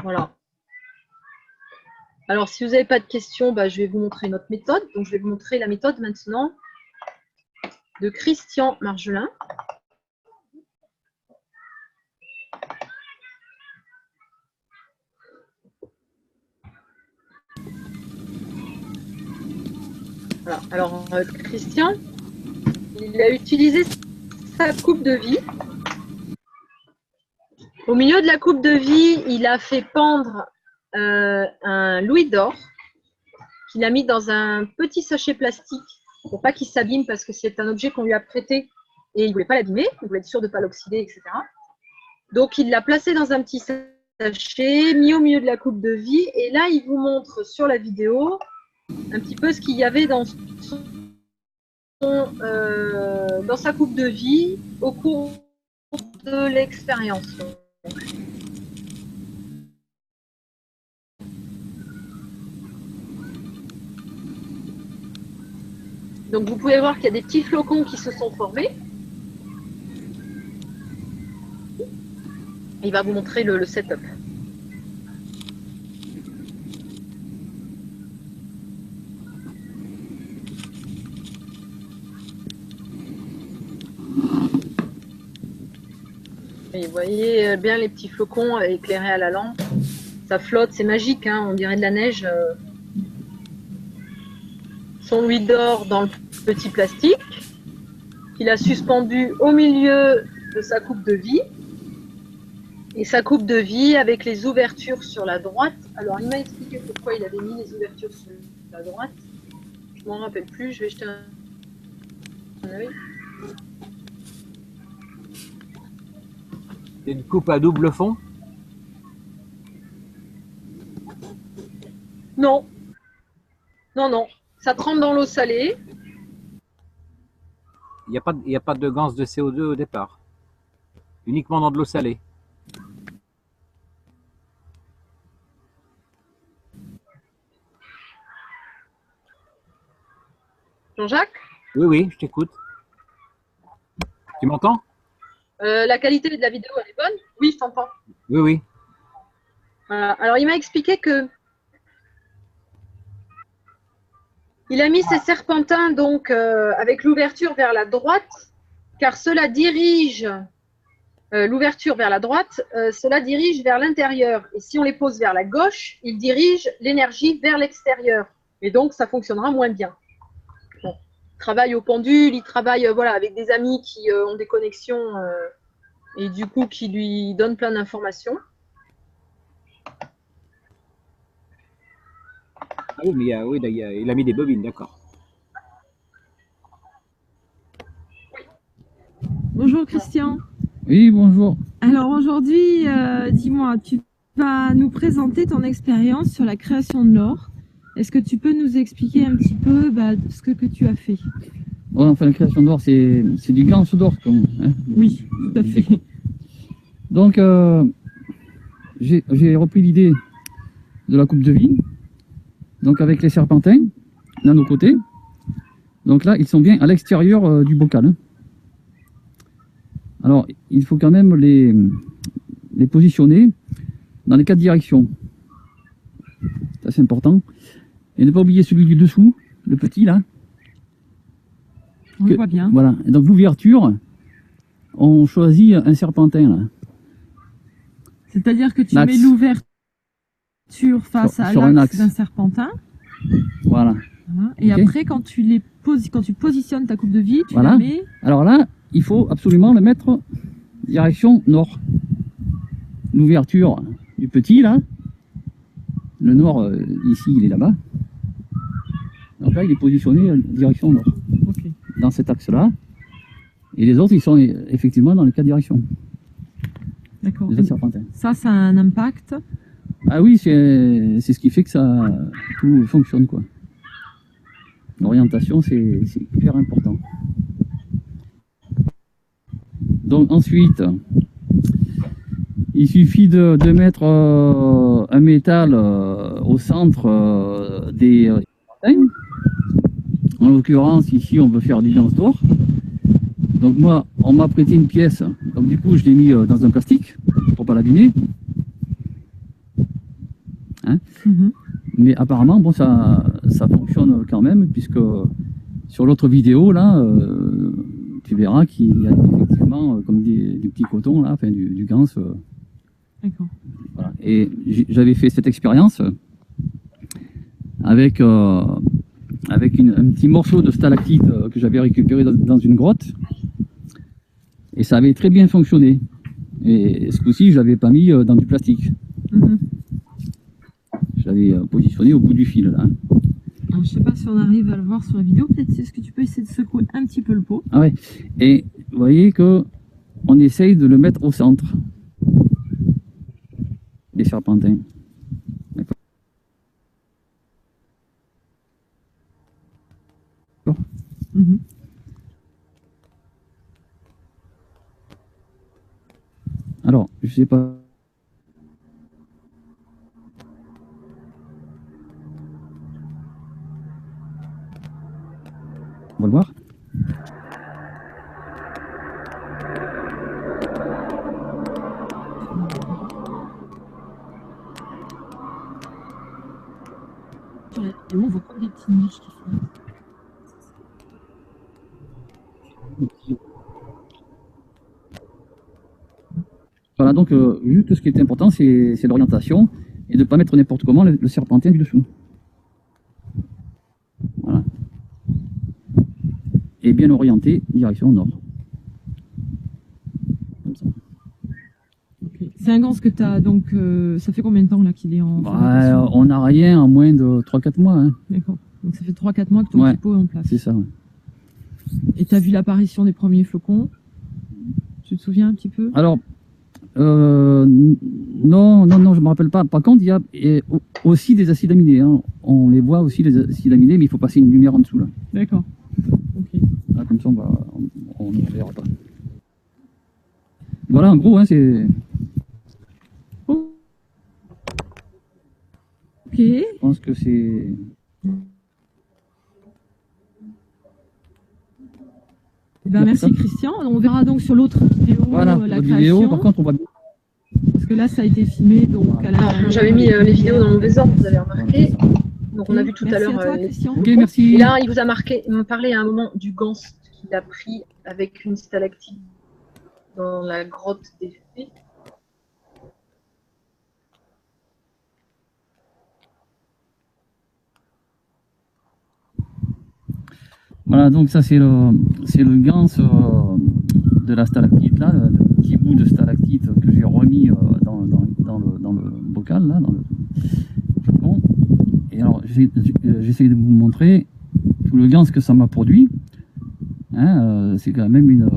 Voilà. Alors, si vous n'avez pas de questions, bah, je vais vous montrer notre méthode. Donc, je vais vous montrer la méthode maintenant de Christian Margelin. Voilà. Alors, Christian, il a utilisé sa coupe de vie. Au milieu de la coupe de vie, il a fait pendre un louis d'or qu'il a mis dans un petit sachet plastique pour pas qu'il s'abîme parce que c'est un objet qu'on lui a prêté et il ne voulait pas l'abîmer, il voulait être sûr de ne pas l'oxyder, etc. Donc, il l'a placé dans un petit sachet, mis au milieu de la coupe de vie et là, il vous montre sur la vidéo un petit peu ce qu'il y avait dans son dans sa coupe de vie au cours de l'expérience. Donc vous pouvez voir qu'il y a des petits flocons qui se sont formés. Il va vous montrer le setup. Et vous voyez bien les petits flocons éclairés à la lampe. Ça flotte, c'est magique, hein, on dirait de la neige. Son louis d'or dans le petit plastique qu'il a suspendu au milieu de sa coupe de vie. Et sa coupe de vie avec les ouvertures sur la droite. Alors il m'a expliqué pourquoi il avait mis les ouvertures sur la droite. Je m'en rappelle plus, je vais jeter un œil. C'est une coupe à double fond? Non. Non, non. Ça trempe dans l'eau salée. Il n'y a pas de ganse de CO2 au départ. Uniquement dans de l'eau salée. Jean-Jacques? Oui, oui, je t'écoute. Tu m'entends? La qualité de la vidéo, elle est bonne? Oui, je t'entends. Oui, oui. Voilà. Alors, il m'a expliqué que il a mis ses serpentins donc avec l'ouverture vers la droite, car cela dirige l'ouverture vers la droite, cela dirige vers l'intérieur. Et si on les pose vers la gauche, il dirige l'énergie vers l'extérieur. Et donc, ça fonctionnera moins bien. Bon. Il travaille au pendule, il travaille voilà, avec des amis qui ont des connexions et du coup qui lui donnent plein d'informations. Ah oui, mais oui, il a mis des bobines, d'accord. Bonjour Christian. Oui, bonjour. Alors aujourd'hui, dis-moi, tu vas nous présenter ton expérience sur la création de l'or. Est-ce que tu peux nous expliquer un petit peu ce que tu as fait? Bon, enfin, la création d'or, c'est du ganse d'or. Hein. Oui, tout à fait. Donc, j'ai repris l'idée de la coupe de vie. Donc, avec les serpentins, d'un autre côté. Donc là, ils sont bien à l'extérieur du bocal. Hein. Alors, il faut quand même les positionner dans les 4 directions. C'est assez important. Et ne pas oublier celui du dessous, le petit là. On le voit bien. Voilà. Et donc l'ouverture, on choisit un serpentin là. C'est-à-dire que tu mets l'ouverture face à l'axe d'un serpentin. Voilà. Et après, quand tu positionnes ta coupe de vie, tu la mets. Alors là, il faut absolument le mettre direction nord. L'ouverture du petit là. Le nord, ici, il est là-bas. Donc là, il est positionné direction nord. Okay. Dans cet axe-là. Et les autres, ils sont effectivement dans les 4 directions. D'accord. Les autres serpentins. Ça a un impact? Ah oui, c'est ce qui fait que tout fonctionne, quoi. L'orientation, c'est hyper important. Donc ensuite, il suffit de mettre un métal au centre des serpentins. En l'occurrence, ici, on veut faire du ganse d'or. Donc moi, on m'a prêté une pièce, donc du coup, je l'ai mis dans un plastique pour pas l'abîmer. Hein? Mais apparemment, bon, ça fonctionne quand même, puisque sur l'autre vidéo, là, tu verras qu'il y a effectivement comme du petit coton, là, enfin du ganse. D'accord. Voilà. Et j'avais fait cette expérience avec un petit morceau de stalactite que j'avais récupéré dans une grotte. Et ça avait très bien fonctionné. Et ce coup-ci, je ne l'avais pas mis dans du plastique. Je l'avais positionné au bout du fil, là. Alors, je ne sais pas si on arrive à le voir sur la vidéo. Peut-être est-ce que tu peux essayer de secouer un petit peu le pot. Ah ouais. Et vous voyez que on essaye de le mettre au centre des serpentins. D'accord. sais pas. On va le voir. Et on voit pas des petites niches qui font. Voilà, donc juste ce qui est important, c'est l'orientation et de ne pas mettre n'importe comment le serpentin du dessous. Voilà. Et bien orienté, direction nord. Comme ça. Okay. C'est un gans que tu as, donc ça fait combien de temps là qu'il est en fabrication? On n'a rien en moins de 3-4 mois. Hein. D'accord. Donc ça fait 3-4 mois que ton typo est en place. C'est ça, ouais. Et tu as vu l'apparition des premiers flocons? Tu te souviens un petit peu? Alors, non, je me rappelle pas. Par contre, il y a aussi des acides aminés. Hein. On les voit aussi, les acides aminés, mais il faut passer une lumière en dessous. Là. D'accord. Okay. Là, comme ça, on ne verra pas. Voilà, en gros, hein, c'est... Ok. Je pense que c'est... Ben, merci Christian. On verra donc sur l'autre vidéo voilà, la création. vidéo, par contre, on va... Parce que là, ça a été filmé. Donc, j'avais mis les vidéos dans le mauvais ordre, vous avez remarqué. Donc on a vu tout à l'heure. Ok, merci. Et là, il vous a parlé à un moment du gans qu'il a pris avec une stalactite dans la grotte des fées. Voilà, donc ça c'est le gans de la stalactite, là, le petit bout de stalactite que j'ai remis dans le bocal, là, dans le flacon. Et alors j'essaie de vous montrer tout le gans que ça m'a produit. Hein, c'est quand même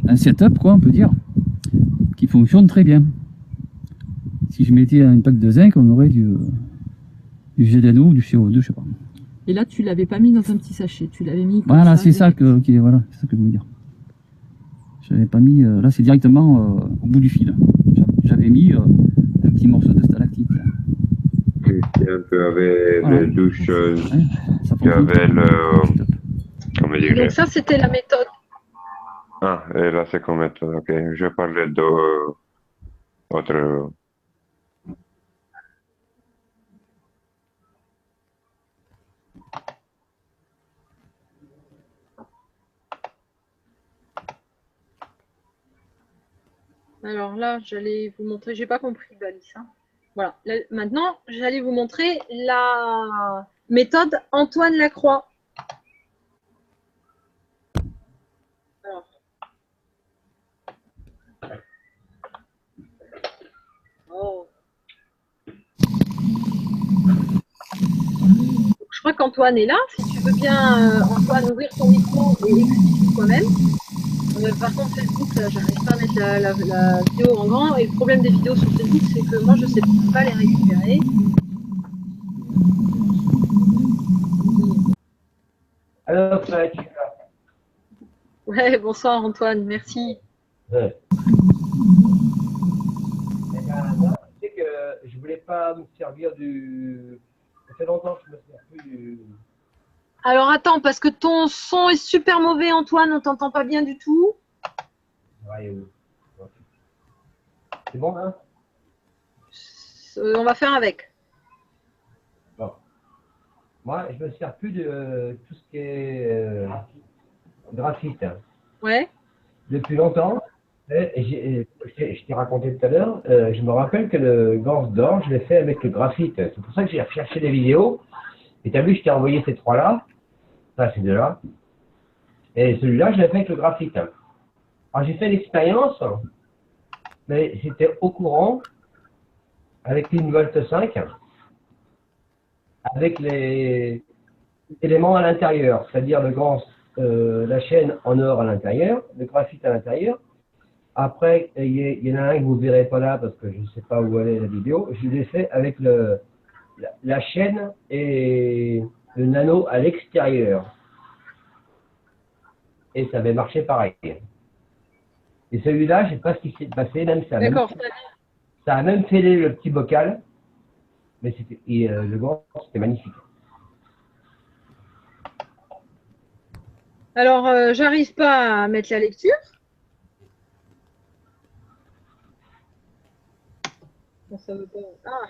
un setup, quoi, on peut dire, qui fonctionne très bien. Si je mettais une plaque de zinc, on aurait du GDNO ou du CO2, je sais pas. Et là, tu l'avais pas mis dans un petit sachet, tu l'avais mis. Voilà, c'est ça que voilà, c'est ça que je voulais dire. Je n'avais pas mis. Là, c'est directement au bout du fil. J'avais mis un petit morceau de stalactite. Christian, tu avais voilà. les douches qui Ouais, avaient le. Comment dire? Donc ça, c'était la méthode. Ah, et là, c'est comme méthode. Ok, je parlais d'autre. Alors là, j'allais vous montrer, j'ai pas compris, Alice. Hein. Voilà. Là, maintenant, j'allais vous montrer la méthode Antoine Lacroix. Alors. Oh. Je crois qu'Antoine est là. Si tu veux bien, Antoine, ouvrir ton micro et expliquer toi-même. Par contre, Facebook, j'arrive pas à mettre la vidéo en grand. Et le problème des vidéos sur Facebook, c'est que moi, je sais pas les récupérer. Alors, tu es là. Ouais, bonsoir Antoine, merci. Ouais. Eh bien, moi, tu sais que je voulais pas me servir du... Ça fait longtemps que je me sers plus du... Alors attends, parce que ton son est super mauvais, Antoine, on t'entend pas bien du tout. Ouais, c'est bon, hein? On va faire avec. Bon. Moi, je me sers plus de tout ce qui est graphite. Ouais. Depuis longtemps. Je t'ai raconté tout à l'heure, je me rappelle que le gans d'or, je l'ai fait avec le graphite. C'est pour ça que j'ai recherché des vidéos. Et tu as vu, je t'ai envoyé ces trois-là. Ça, c'est deux-là. Et celui-là, je l'ai fait avec le graphite. Alors, j'ai fait l'expérience, mais j'étais au courant avec une Volt 5, avec les éléments à l'intérieur, c'est-à-dire le gans, la chaîne en or à l'intérieur, le graphite à l'intérieur. Après, il y en a un que vous ne verrez pas là parce que je ne sais pas où elle est la vidéo. Je l'ai fait avec la chaîne et le nano à l'extérieur. Et ça avait marché pareil. Et celui-là, je ne sais pas ce qui s'est passé, même ça. D'accord. Ça a même fêlé le petit bocal. Mais le gant, c'était magnifique. Alors, j'arrive pas à mettre la lecture. Bon, ça veut pas... Ah.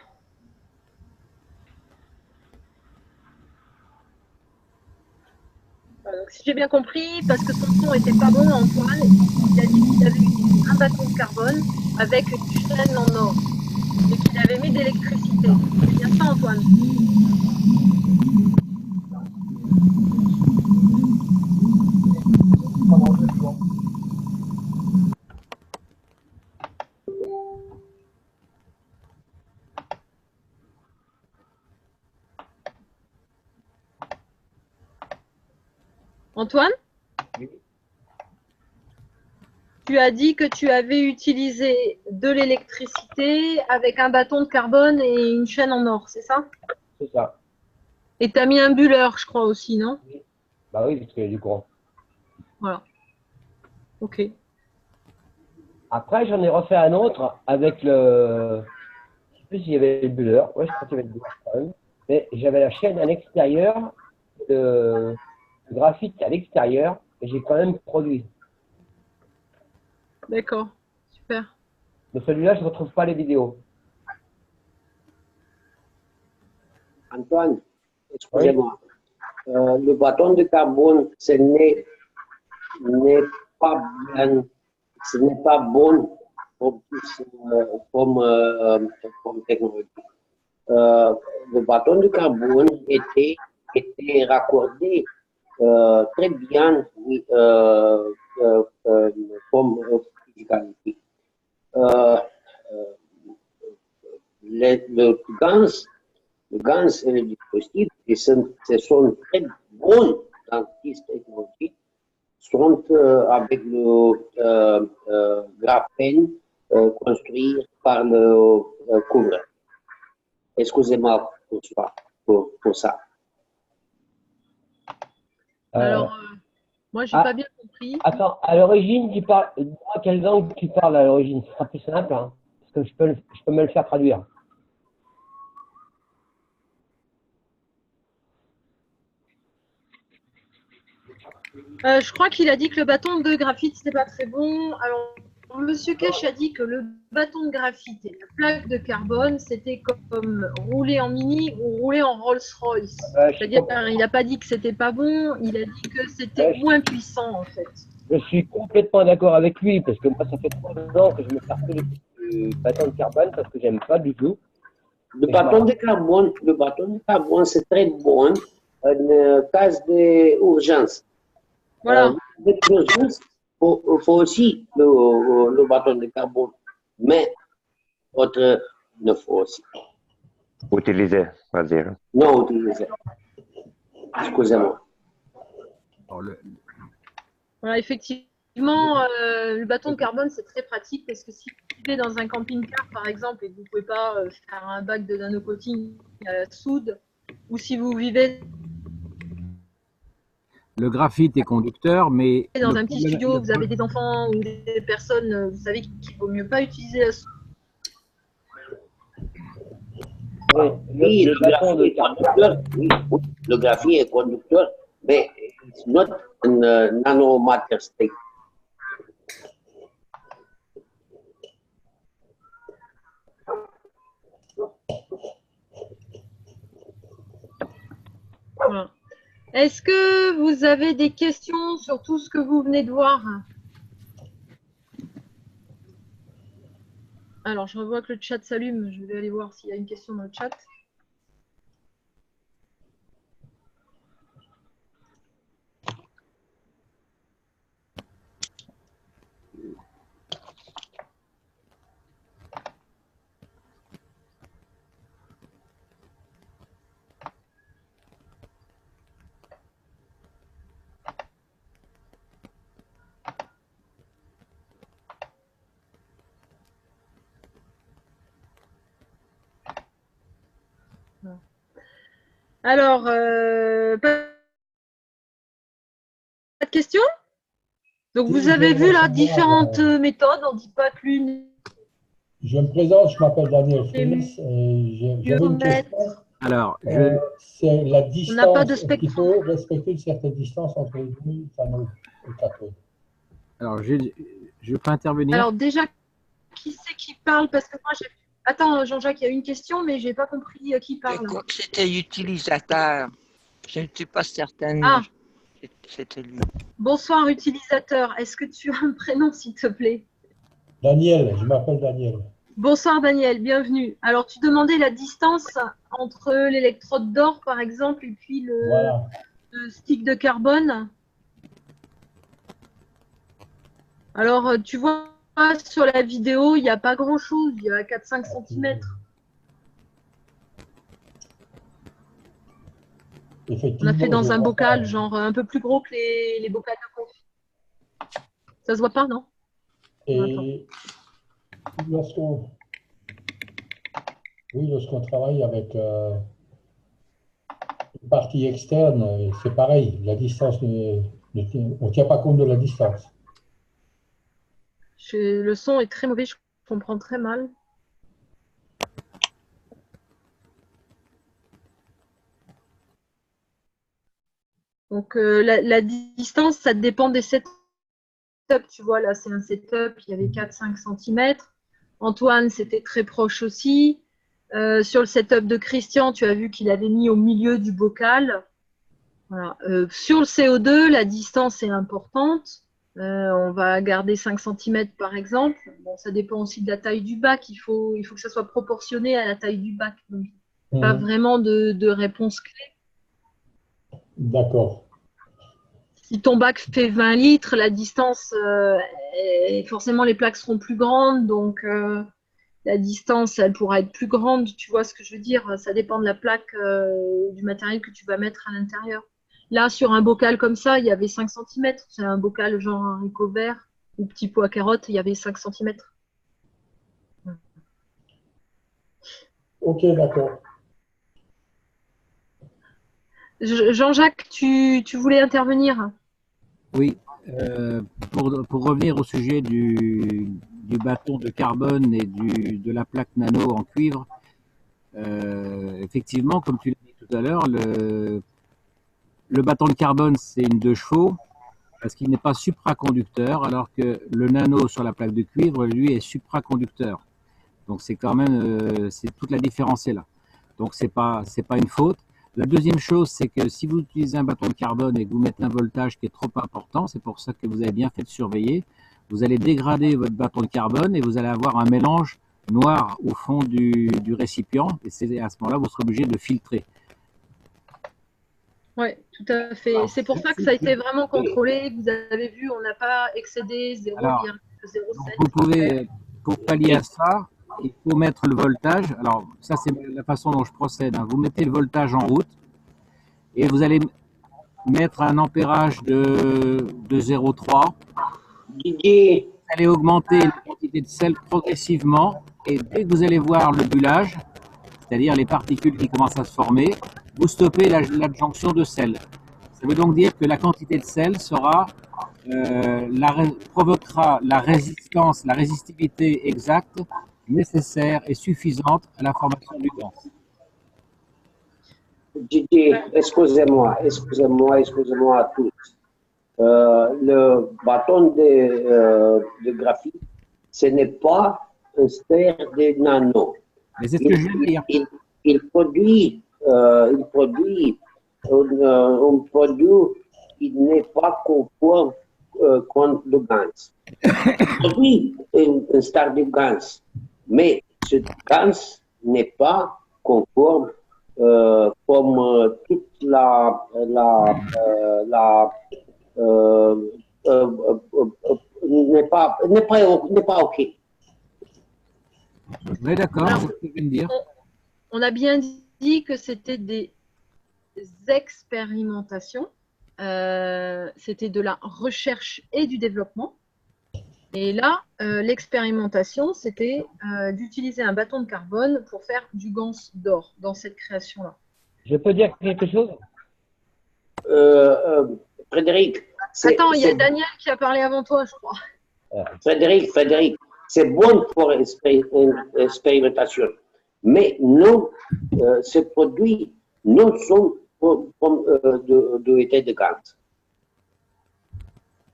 Voilà, donc, si j'ai bien compris, parce que son son était pas bon, Antoine, il a dit qu'il avait utilisé un bâton de carbone avec une chaîne en or et qu'il avait mis d'électricité. C'est bien ça, Antoine? Antoine? Oui. Tu as dit que tu avais utilisé de l'électricité avec un bâton de carbone et une chaîne en or, c'est ça? C'est ça. Et tu as mis un bulleur, je crois aussi, non? Bah oui, parce qu'il y a du courant. Voilà. Ok. Après, j'en ai refait un autre avec le. Je sais plus s'il y avait le bulleur. Ouais, je crois qu'il y avait le bulleur quand même. Mais j'avais la chaîne à l'extérieur, le graphite à l'extérieur, et j'ai quand même produit. D'accord. Super. Mais celui-là, je ne retrouve pas les vidéos. Antoine, excusez-moi. Le bâton de carbone, ce n'est pas bien, ce n'est pas bon comme technologie. Le bâton de carbone était raccordé très bien comme physicalité. Le GANS et le dispositif, ce sont très bons dans cette technologie, sont avec le graphène construit par le couvreur. Excusez-moi pour ça. Alors, moi, j'ai pas bien compris. Attends, à l'origine, tu parles. Dis-moi quelle langue tu parles à l'origine. Ce sera plus simple, hein, parce que je peux me le faire traduire. Je crois qu'il a dit que le bâton de graphite, c'était pas très bon. Alors, Monsieur Cash a dit que le bâton de graphite et la plaque de carbone, c'était comme rouler en Mini ou rouler en Rolls-Royce. C'est-à-dire qu'il n'a pas dit que c'était pas bon, il a dit que c'était moins puissant, en fait. Je suis complètement d'accord avec lui, parce que moi, ça fait 3 ans que je me sers que le bâton de carbone, parce que j'aime pas du tout. Le bâton de carbone, c'est très bon en cas d'urgence. Voilà. D'urgence, il faut aussi le bâton de carbone, mais autre ne faut aussi. Utiliser, on va dire. Non utiliser. Excusez-moi. Voilà, effectivement, le bâton de carbone, c'est très pratique parce que si vous vivez dans un camping-car, par exemple, et que vous ne pouvez pas faire un bac de nano-coating à la soude, ou si vous vivez Le graphite est conducteur, mais dans un petit studio, vous avez des enfants ou des personnes, vous savez qu'il vaut mieux pas utiliser la soude. Oui, le graphite est conducteur. Oui, le graphite est conducteur, mais it's not in nanomatter state. Voilà. Est-ce que vous avez des questions sur tout ce que vous venez de voir? Alors, je revois que le chat s'allume. Je vais aller voir s'il y a une question dans le chat. Alors, pas de questions? Donc, vous avez vu là différentes méthodes. On ne dit pas que l'une Je me présente, je m'appelle Daniel Félix et j'avais une question. Alors, C'est la On n'a pas distance. de Est-ce qu'il faut respecter une certaine distance entre les deux panneaux et cathodes? alors je peux intervenir. Alors déjà, qui c'est qui parle? Parce que moi, j'ai... Attends, Jean-Jacques, il y a une question, mais je n'ai pas compris qui Je parle. crois que c'était utilisateur. Je ne suis pas certaine. Ah. C'était lui. Bonsoir, utilisateur. Est-ce que tu as un prénom, s'il te plaît? Daniel, je m'appelle Daniel. Bonsoir, Daniel, bienvenue. Alors, tu demandais la distance entre l'électrode d'or, par exemple, et puis le stick de carbone. Alors, tu vois, sur la vidéo, il n'y a pas grand-chose. Il y a 4-5 cm. On a fait dans un bocal, genre un peu plus gros que les bocals de confi. Ça se voit pas, non? Et lorsqu'on travaille avec une partie externe, c'est pareil. La distance, on ne tient pas compte de la distance. Le son est très mauvais, je comprends très mal. Donc, la distance, ça dépend des setups. Tu vois, là, c'est un setup, il y avait 4-5 cm. Antoine, c'était très proche aussi. Sur le setup de Christian, tu as vu qu'il avait mis au milieu du bocal. Voilà. Sur le CO2, la distance est importante. On va garder 5 cm par exemple. Bon, ça dépend aussi de la taille du bac. Il faut que ça soit proportionné à la taille du bac. Donc, pas vraiment de réponse clé. D'accord. Si ton bac fait 20 litres, la distance, forcément les plaques seront plus grandes, donc la distance, elle pourra être plus grande, tu vois ce que je veux dire? Ça dépend de la plaque, du matériel que tu vas mettre à l'intérieur. Là, sur un bocal comme ça, il y avait 5 cm. C'est un bocal genre haricot vert ou petit pot à carottes, il y avait 5 cm. Ok, d'accord. Jean-Jacques, tu voulais intervenir? Oui, pour revenir au sujet du bâton de carbone et de la plaque nano en cuivre, effectivement, comme tu l'as dit tout à l'heure, le bâton de carbone, c'est une 2 chevaux parce qu'il n'est pas supraconducteur, alors que le nano sur la plaque de cuivre, lui, est supraconducteur. Donc c'est quand même, c'est toute la différence est là. Donc c'est pas une faute. La deuxième chose, c'est que si vous utilisez un bâton de carbone et que vous mettez un voltage qui est trop important, c'est pour ça que vous avez bien fait de surveiller, vous allez dégrader votre bâton de carbone et vous allez avoir un mélange noir au fond du récipient. Et c'est à ce moment-là, vous serez obligé de filtrer. Oui, tout à fait. C'est pour ça que ça a été vraiment contrôlé. Vous avez vu, on n'a pas excédé 0,07. Vous pouvez, pour pallier à ça, il faut mettre le voltage. Alors, ça, c'est la façon dont je procède. Vous mettez le voltage en route et vous allez mettre un ampérage de 0,3. Vous allez augmenter la quantité de sel progressivement et dès que vous allez voir le bullage, c'est-à-dire les particules qui commencent à se former, vous stoppez l'adjonction de sel. Ça veut donc dire que la quantité de sel sera provoquera la résistance, la résistivité exacte nécessaire et suffisante à la formation du gant. Didier, excusez-moi à tous. Le bâton de graphite, ce n'est pas un sphère de nano. Mais c'est ce que je veux dire. Il produit un produit qui n'est pas conforme contre le GANS. Il produit un star de GANS, mais ce GANS n'est pas conforme comme toute n'est pas OK. Oui, d'accord, c'est ce que je viens de dire. On a bien dit que c'était des expérimentations. C'était de la recherche et du développement. Et là, l'expérimentation, c'était d'utiliser un bâton de carbone pour faire du gans d'or dans cette création-là. Je peux dire quelque chose? Frédéric. Attends, il y a Daniel qui a parlé avant toi, je crois. Frédéric, c'est bon pour expérimentation. Mais non, ces produits non sont de l'état de gaz.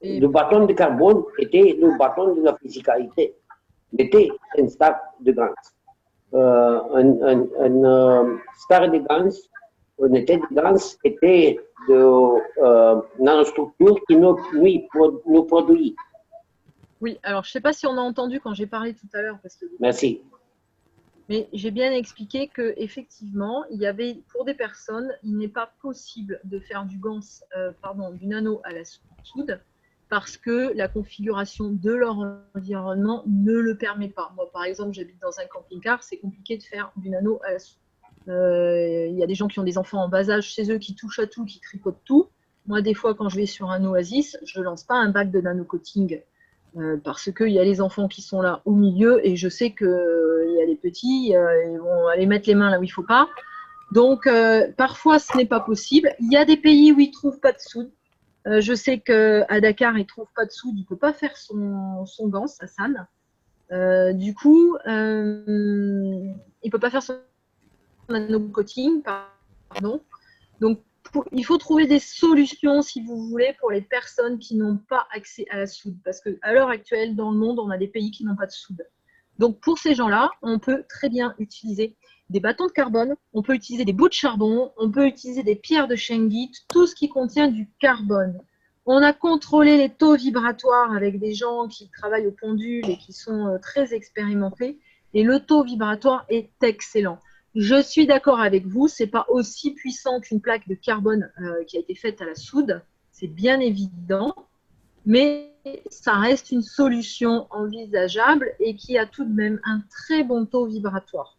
Le bâton de carbone était le bâton de la physicalité. C'était un stade de gaz. Un stade de gaz, un état de gaz était de nanostructure qui nous produit. Oui, alors je ne sais pas si on a entendu quand j'ai parlé tout à l'heure. Merci. Mais j'ai bien expliqué qu'effectivement, il y avait, pour des personnes, il n'est pas possible de faire du nano à la soude parce que la configuration de leur environnement ne le permet pas. Moi, par exemple, j'habite dans un camping-car, c'est compliqué de faire du nano à la soude. Il y a des gens qui ont des enfants en bas âge chez eux qui touchent à tout, qui tricotent tout. Moi, des fois, quand je vais sur un oasis, je ne lance pas un bac de nano-coating parce qu'il y a les enfants qui sont là au milieu et je sais qu'il y a les petits, ils vont aller mettre les mains là où il ne faut pas. Donc, parfois, ce n'est pas possible. Il y a des pays où ils ne trouvent pas de soude. Je sais qu'à Dakar, il ne trouve pas de soude. Il ne peut pas faire son gants, Hassan. Du coup, il ne peut pas faire son nano-coating, pardon. Donc, il faut trouver des solutions, si vous voulez, pour les personnes qui n'ont pas accès à la soude. Parce qu'à l'heure actuelle, dans le monde, on a des pays qui n'ont pas de soude. Donc, pour ces gens-là, on peut très bien utiliser des bâtons de carbone, on peut utiliser des bouts de charbon, on peut utiliser des pierres de shingite, tout ce qui contient du carbone. On a contrôlé les taux vibratoires avec des gens qui travaillent au pendule et qui sont très expérimentés. Et le taux vibratoire est excellent. Je suis d'accord avec vous, ce n'est pas aussi puissant qu'une plaque de carbone qui a été faite à la soude, c'est bien évident, mais ça reste une solution envisageable et qui a tout de même un très bon taux vibratoire.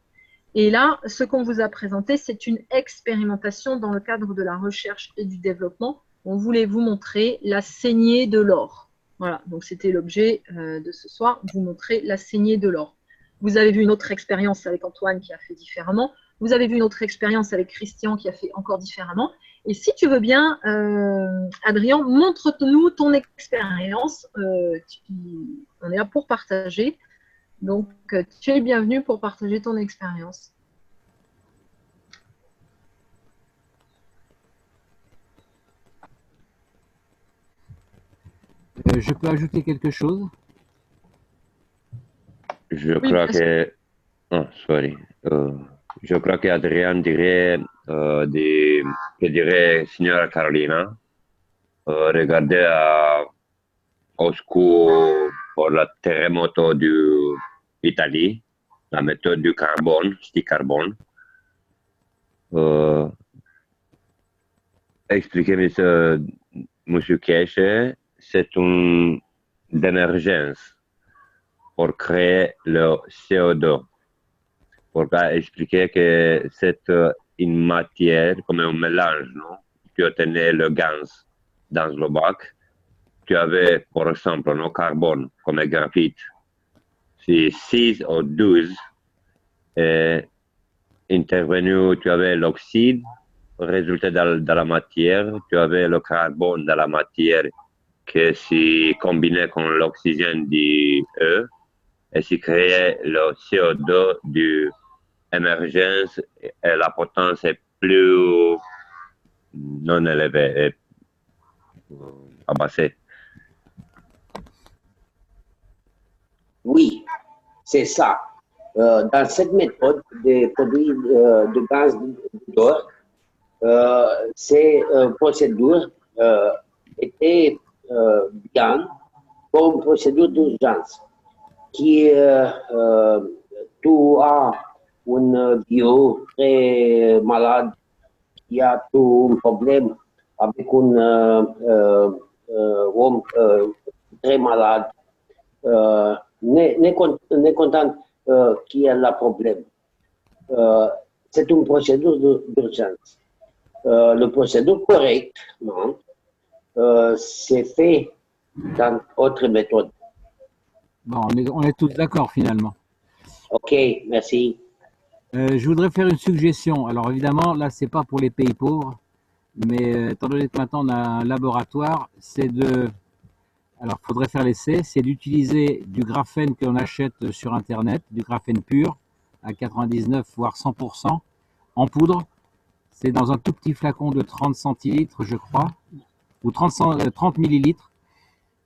Et là, ce qu'on vous a présenté, c'est une expérimentation dans le cadre de la recherche et du développement. On voulait vous montrer la saignée de l'or. Voilà, donc c'était l'objet de ce soir, vous montrer la saignée de l'or. Vous avez vu une autre expérience avec Antoine qui a fait différemment. Vous avez vu une autre expérience avec Christian qui a fait encore différemment. Et si tu veux bien, Adrien, montre-nous ton expérience. On est là pour partager. Donc, tu es bienvenu pour partager ton expérience. Je peux ajouter quelque chose? Je crois que... Oh, sorry. Je crois qu'Adrien dirait, que dirait Signora Carolina, regardez au secours pour le terremoto d'Italie, la méthode du carbone, stick carbone. Expliquez, monsieur Keche, c'est une d'émergence pour créer le CO2. Pour expliquer que c'est une matière comme un mélange, non? Tu tenais le gaz dans le bac, tu avais par exemple le carbone comme le graphite, c'est 6 ou 12, et intervenu, tu avais l'oxyde, résulté de la matière, tu avais le carbone de la matière qui s'est combiné avec l'oxygène du E, et s'est créé le CO2 du émergence et la potence est plus non élevée, abaissée. Oui, c'est ça. Dans cette méthode de produits de gaz d'or, ces procédures étaient bien comme procédure d'urgence qui tout a un vieux très malade qui a tout un problème avec un homme très malade n'est content qui a le problème. C'est une procédure d'urgence. Le procédure correctement c'est fait dans autre méthode. Bon, on est tous d'accord finalement. Ok, merci. Je voudrais faire une suggestion. Alors évidemment, là, c'est pas pour les pays pauvres, mais étant donné que maintenant on a un laboratoire, c'est de Alors, il faudrait faire l'essai, c'est d'utiliser du graphène qu'on achète sur Internet, du graphène pur, à 99 voire 100%, en poudre. C'est dans un tout petit flacon de 30 centilitres, je crois, ou 30 millilitres,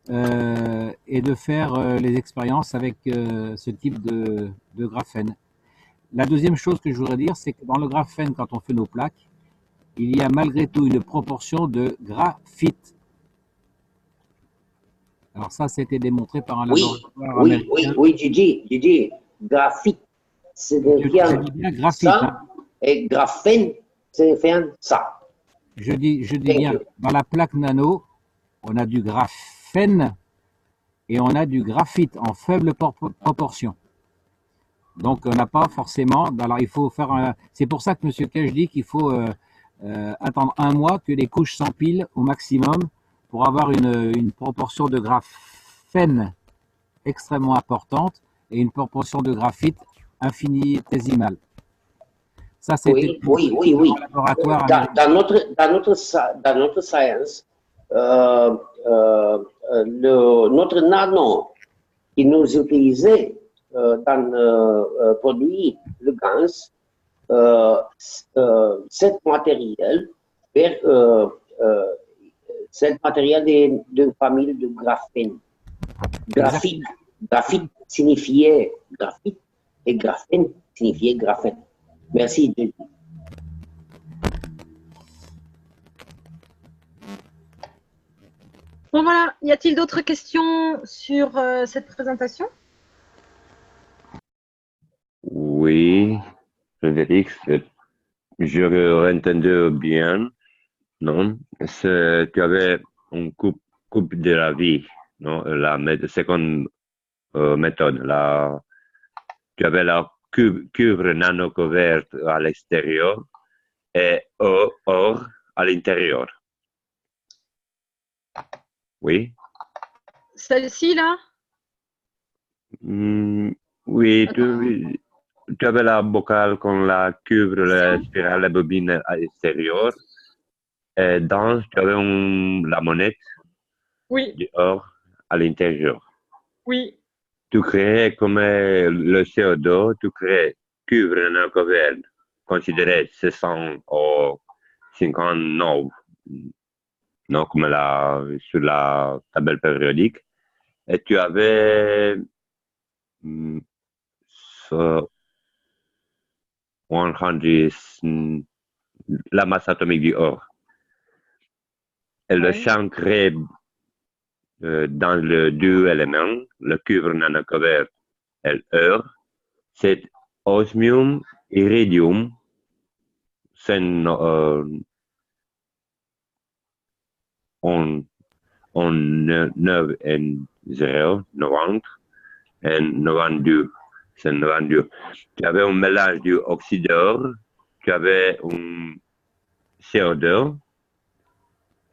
et de faire les expériences avec ce type de graphène. La deuxième chose que je voudrais dire, c'est que dans le graphène, quand on fait nos plaques, il y a malgré tout une proportion de graphite. Alors ça, c'était démontré par un laboratoire américain. Oui, Gigi, graphite, c'est bien graphite, ça, hein. Et graphène, c'est ça. Je dis bien, dans la plaque nano, on a du graphène et on a du graphite en faible proportion. Donc, on n'a pas forcément. Alors, il faut faire un. C'est pour ça que M. Cash dit qu'il faut attendre un mois que les couches s'empilent au maximum pour avoir une proportion de graphène extrêmement importante et une proportion de graphite infinitésimale. Ça, c'est oui. laboratoire dans notre science, notre nano qui nous utilisait dans produit le gaz, cet matériel d'une famille de graphène. Graphite signifiait graphite et graphène signifiait graphène. Merci. Bon voilà, y a-t-il d'autres questions sur cette présentation? Oui, Frédéric, je entendu bien, non? Tu avais une coupe de la vie, non? La seconde méthode, tu avais la cuivre nano couverte à l'extérieur et or à l'intérieur. Oui? Celle-ci, là? Oui, tu avais la bocale con la cuivre, la spirale, la bobine à l'extérieur. Et dans, tu avais la monnaie du or à l'intérieur. Oui. Tu crées comme le CO2, tu crées cuivre nano couvert, considéré 659, non, comme sur la table périodique. Et tu avais 100, la masse atomique du or. Et le champ créé dans les deux éléments, le cuivre nanocouvert et l'or, c'est osmium, iridium, c'est en 9 et 0, 90, et 92, c'est 92. Tu avais un mélange du oxyde d'or, tu avais un CO2,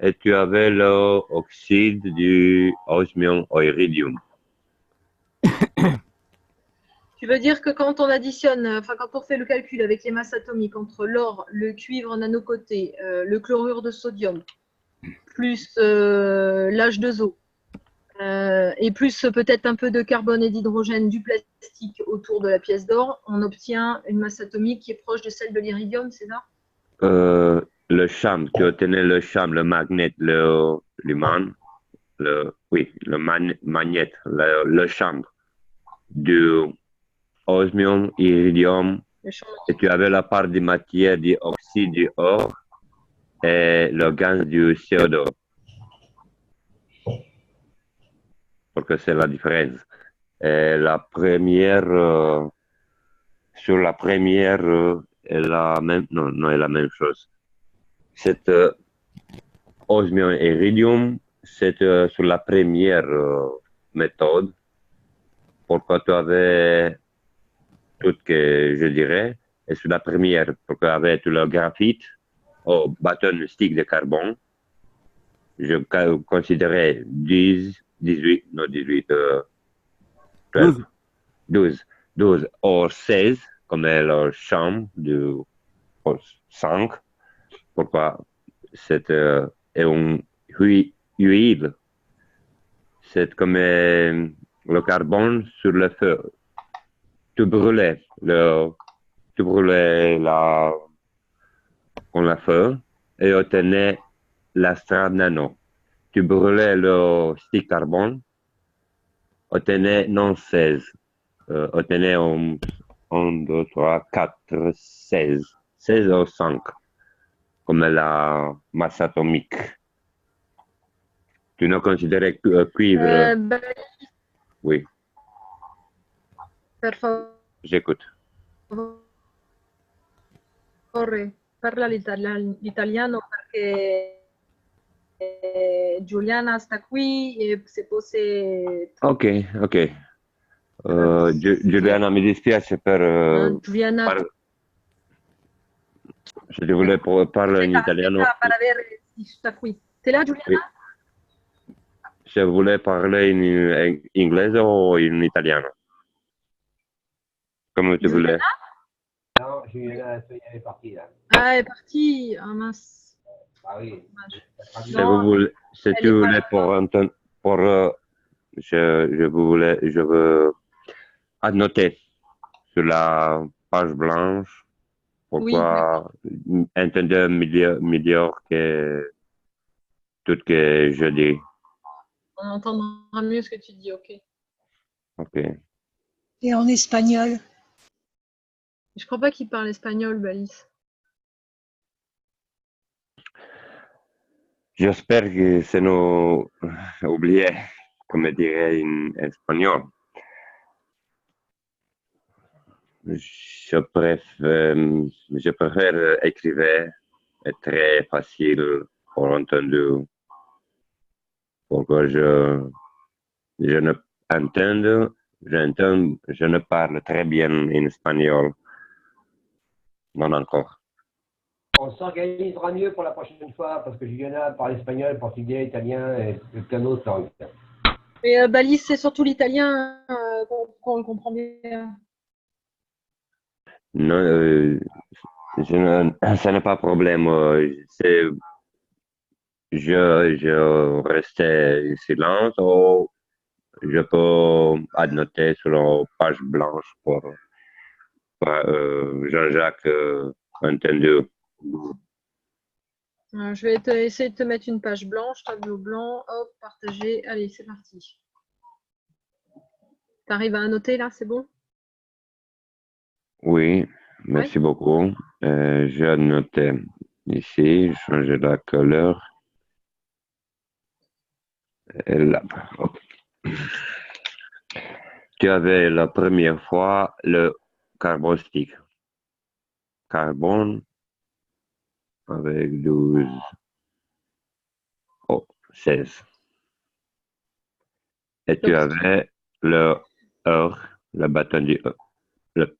et tu avais l'oxyde du osmium au iridium. Tu veux dire que quand on additionne, enfin quand on fait le calcul avec les masses atomiques entre l'or, le cuivre nanocoté, le chlorure de sodium, plus l'H2O, et plus peut-être un peu de carbone et d'hydrogène du plastique autour de la pièce d'or, on obtient une masse atomique qui est proche de celle de l'iridium, c'est ça? Le champ, tu obtenais le champ, le magnet, l'imant, le magnet, le champ du osmium, iridium, et tu avais la part de matière du oxyde du or et le gaz du CO2. Parce que c'est la différence. Et la première, sur la première, est la même, non, est la même chose. C'est osmium et iridium, c'est sur la première méthode. Pourquoi tu avais tout que je dirais, et sur la première, pour avec le graphite au bâton stick de carbone, je considérais 12 ou 16 comme le champ du 5. Pourquoi c'est une huile, c'est comme le carbone sur le feu. Tu brûlais on la feu et obtenais la strate nano. Tu brûlais le stick carbone, obtenais non 16. Obtenais 1, 2, 3, 4, 16. 16 ou 5, comme la masse atomique. Tu ne considères que cuivre? Oui, Per j'écoute. favore, parla l'italiano perché Giuliana sta qui e se fosse... Ok. Giuliana, mi dispiace Giuliana, je voulais parler in italiano. per avere sta qui. Te l'ha Giuliana? Oui. Je voulais parler in inglese o in italiano? Come tu voulais. Non, Juliana, elle est partie là. Ah, elle est partie. Ah mince. Ah oui. Si tu voulais je veux annoter sur la page blanche pourquoi entendre meilleur que tout ce que je dis. On entendra mieux ce que tu dis, ok. Ok. Et en espagnol? Je crois pas qu'il parle espagnol, Balis. J'espère que c'est nous oublié, comme dirait en espagnol. Je préfère écrire, c'est très facile pour entendre. Pourquoi je ne je ne parle très bien en espagnol. Non encore. On s'organisera mieux pour la prochaine fois parce que Juliana parle espagnol, portugais, italien et plein d'autres langues. Et Balis, c'est surtout l'italien qu'on comprend bien. Non, ça n'est pas problème. Je restais en silence ou je peux annoter sur la page blanche pour Jean-Jacques entendu. Je vais essayer de te mettre une page blanche, tableau blanc, hop, partager. Allez, c'est parti. Tu arrives à annoter là, c'est bon? Oui, merci beaucoup. J'ai noté ici, changer la couleur. Et là, hop. Tu avais la première fois le carbostique. Carbone avec 12. Oh, 16. Et tu avais le or, le bâton du or, le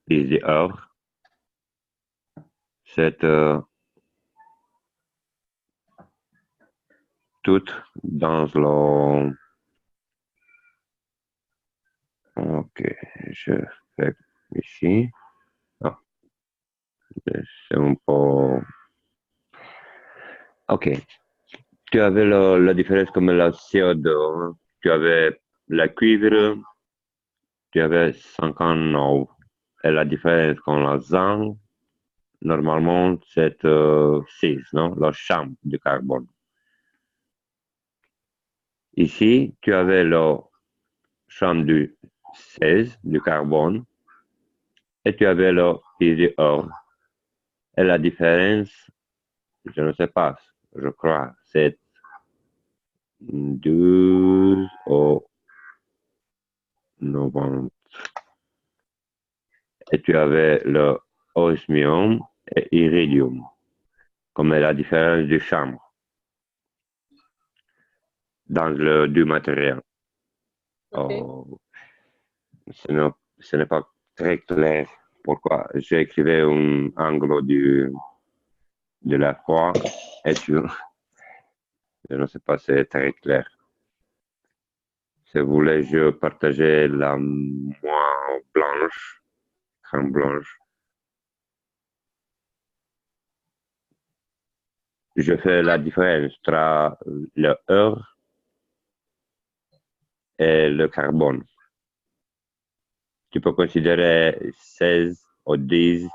piece du or. C'est tout dans le... Ok, je fais ici. Ah, c'est un peu... Ok. Tu avais la différence comme la CO2. Tu avais la cuivre, tu avais 59. Et la différence con la zinc, normalement, c'est 6, non? La chambre du carbone. Ici, tu avais la chambre du 16 du carbone et tu avais le pied or. Et la différence, je ne sais pas, je crois, c'est 12 ou 90. Et tu avais le osmium et iridium, comme la différence du chambre dans le du matériel. Okay. Oh, ce n'est pas très clair pourquoi j'ai écrit un angle de la croix et je ne sais pas si c'est très clair. Si vous voulez, je partageais la moins blanche, crème blanche. Je fais la différence entre le heure et le carbone. Tu peux considérer 16 ou 10.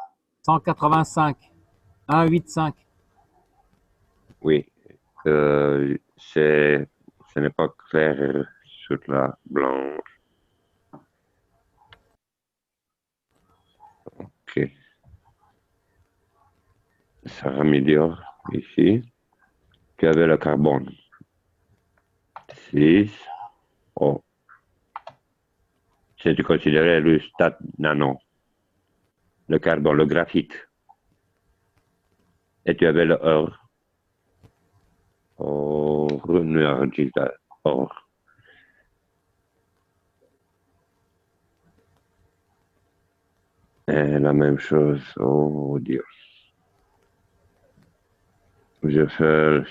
185. 185. Oui. Ce n'est pas clair sur la blanche. Ok. Ça améliore ici. Tu avais le carbone. 6. Oh. Si tu considérais le stade nano, le carbone, le graphite, et tu avais le or, or. Et la même chose, oh Dieu. Je fais.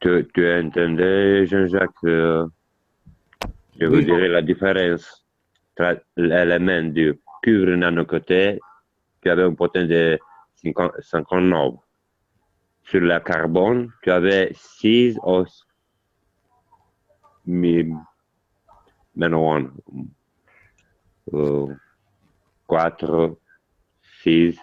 Tu entendais, Jean-Jacques, je vous dirais la différence entre l'élément du cuivre nano-côté, tu avais une potence de 59. Sur le carbone, tu avais 6 ou menos 1. 4, 6.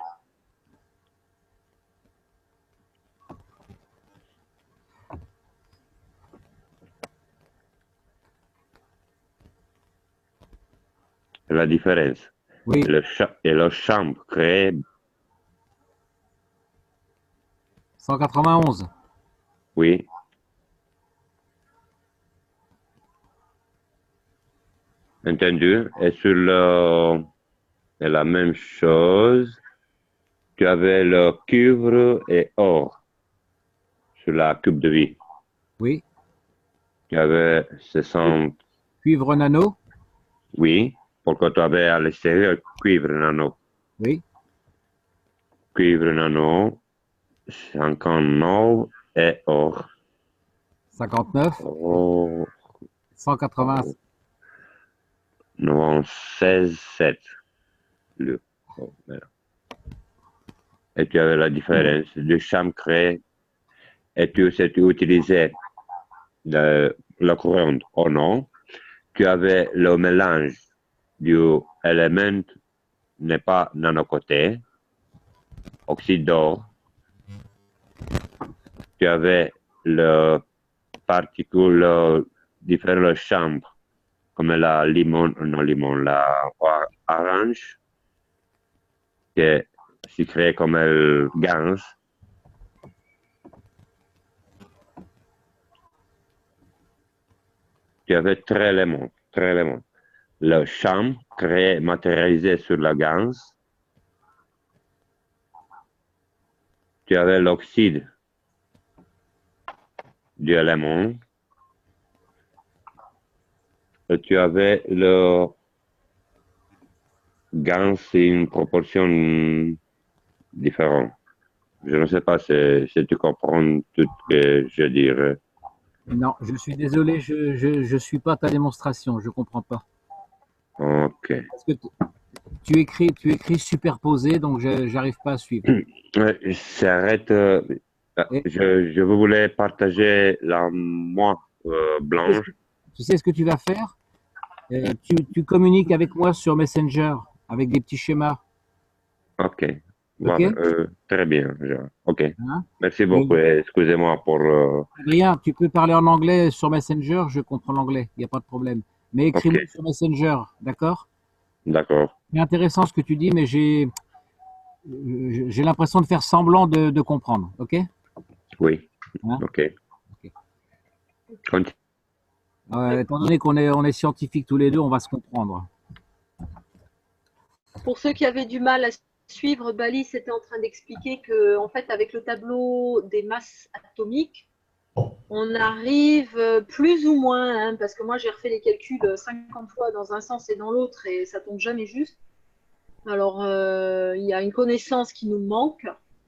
La différence. Oui. Et le champ créé. 191. Oui. Entendu. Et sur la même chose, tu avais le cuivre et or sur la cube de vie. Oui. Tu avais 60. Cuivre nano. Oui. Pourquoi tu avais à l'extérieur cuivre nano. Oui. Cuivre nano, 59 et or. 59. Oh. 180. Non, 16, 7. Oh, et tu avais la différence du champ créé et tu utilisais le courant ou non. Tu avais le mélange du élément n'est pas nano-côté, oxyde d'or. Tu avais le particule différentes chambres comme la orange, qui est sucré comme le gaz. Tu avais 3 éléments. Le champ créé, matérialisé sur le gaz. Tu avais l'oxyde du élément. Et tu avais le gaz, c'est une proportion différente. Je ne sais pas si tu comprends tout ce que je dirais. Non, je suis désolé, je suis pas ta démonstration, je comprends pas. Ok. Parce que tu écris superposé, donc j'arrive pas à suivre. S'arrête. Je voulais partager la moi blanche. Tu sais ce que tu vas faire? Tu communiques avec moi sur Messenger avec des petits schémas. Ok. Ok. Très bien. Ok. Hein? Merci beaucoup. Excusez-moi pour. Rien, tu peux parler en anglais sur Messenger, je comprends l'anglais, il n'y a pas de problème. Mais écris-moi sur Messenger, d'accord? D'accord. C'est intéressant ce que tu dis, mais j'ai l'impression de faire semblant de comprendre, ok? Oui. Hein? Ok. Étant donné qu'on est scientifiques tous les deux, on va se comprendre. Pour ceux qui avaient du mal à suivre, Balis était en train d'expliquer que, en fait, avec le tableau des masses atomiques, on arrive plus ou moins, hein, parce que moi j'ai refait les calculs 50 fois dans un sens et dans l'autre et ça tombe jamais juste. Alors il y a une connaissance qui nous manque,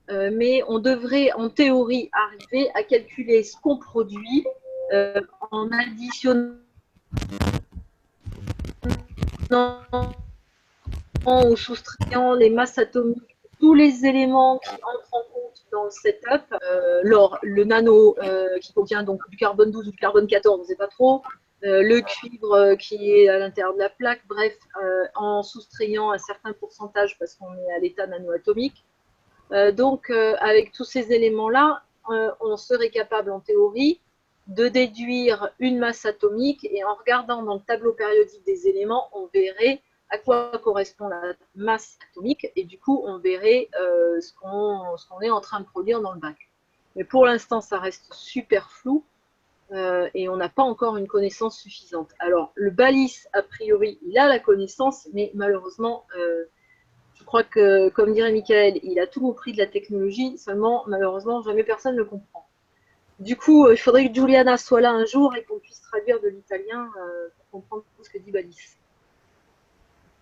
mais on devrait en théorie arriver à calculer ce qu'on produit en additionnant ou soustrayant les masses atomiques, tous les éléments qui entrent en compte dans le setup, l'or, le nano qui contient donc du carbone 12 ou du carbone 14, on ne sait pas trop, le cuivre qui est à l'intérieur de la plaque, bref, en soustrayant un certain pourcentage parce qu'on est à l'état nanoatomique. Donc, avec tous ces éléments-là, on serait capable en théorie de déduire une masse atomique et en regardant dans le tableau périodique des éléments, on verrait à quoi correspond la masse atomique et du coup, on verrait ce qu'on est en train de produire dans le bac. Mais pour l'instant, ça reste super flou et on n'a pas encore une connaissance suffisante. Alors, le BALIS, a priori, il a la connaissance, mais malheureusement, je crois que, comme dirait Michael, il a tout compris de la technologie, seulement, malheureusement, jamais personne ne le comprend. Du coup, il faudrait que Juliana soit là un jour et qu'on puisse traduire de l'italien pour comprendre ce que dit Balis.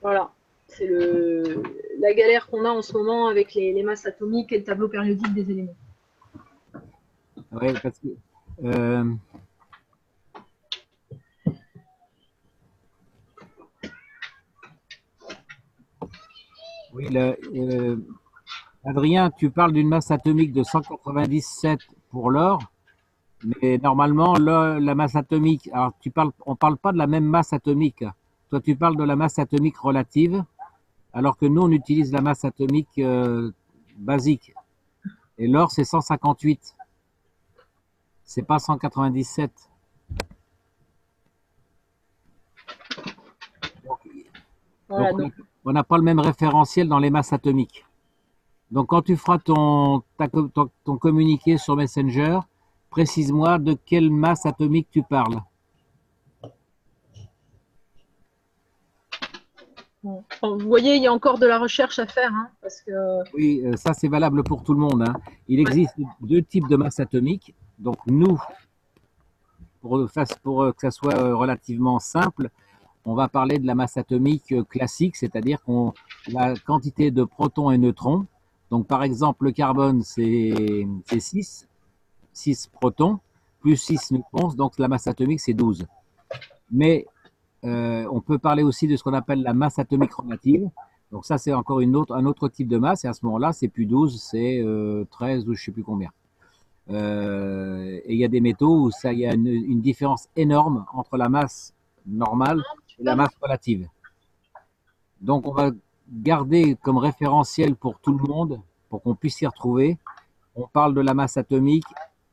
Voilà, c'est la galère qu'on a en ce moment avec les masses atomiques et le tableau périodique des éléments. Oui, parce que oui, Adrien, tu parles d'une masse atomique de 197 pour l'or, mais normalement, la masse atomique, alors on ne parle pas de la même masse atomique. Toi, tu parles de la masse atomique relative, alors que nous, on utilise la masse atomique basique. Et l'or, c'est 158. C'est pas 197. Voilà, donc on n'a pas le même référentiel dans les masses atomiques. Donc, quand tu feras ton communiqué sur Messenger, précise-moi de quelle masse atomique tu parles. Vous voyez, il y a encore de la recherche à faire. Hein, parce que... Oui, ça c'est valable pour tout le monde. Hein. Il existe deux types de masses atomiques. Donc, nous, pour que ça soit relativement simple, on va parler de la masse atomique classique, c'est-à-dire la quantité de protons et neutrons. Donc, par exemple, le carbone, c'est 6 protons, plus 6 neutrons, donc la masse atomique, c'est 12. Mais on peut parler aussi de ce qu'on appelle la masse atomique relative. Donc ça, c'est encore un autre type de masse, et à ce moment-là, c'est plus 12, c'est 13 ou je ne sais plus combien. Et il y a des métaux où il y a une différence énorme entre la masse normale et la masse relative. Donc on va garder comme référentiel pour tout le monde, pour qu'on puisse s'y retrouver, on parle de la masse atomique,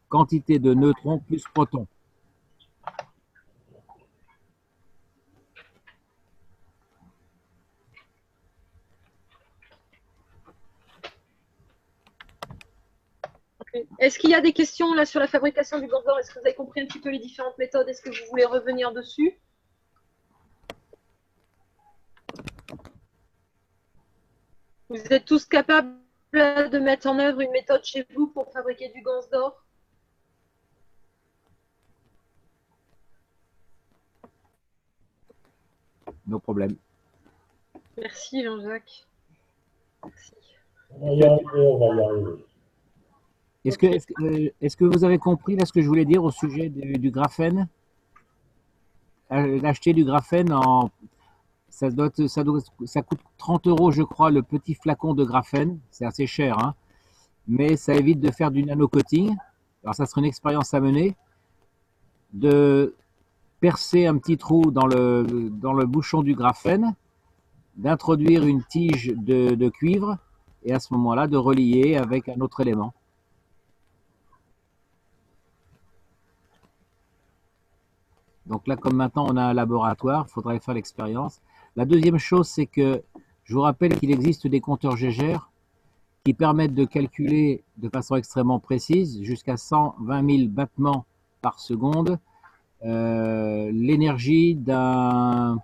quantité de neutrons plus protons. Est-ce qu'il y a des questions là sur la fabrication du gant d'or? Est-ce que vous avez compris un petit peu les différentes méthodes? Est-ce que vous voulez revenir dessus? Vous êtes tous capables de mettre en œuvre une méthode chez vous pour fabriquer du gant d'or? No problème. Merci Jean-Jacques. Merci. On va y arriver, on va y arriver. Est-ce que vous avez compris là, ce que je voulais dire au sujet du graphène? Acheter du graphène, ça coûte 30 €, je crois, le petit flacon de graphène. C'est assez cher, hein, mais ça évite de faire du nano-coating. Alors, ça serait une expérience à mener, de percer un petit trou dans le bouchon du graphène, d'introduire une tige de cuivre, et à ce moment-là, de relier avec un autre élément. Donc là, comme maintenant on a un laboratoire, il faudrait faire l'expérience. La deuxième chose, c'est que je vous rappelle qu'il existe des compteurs Geiger qui permettent de calculer de façon extrêmement précise, jusqu'à 120 000 battements par seconde, l'énergie d'un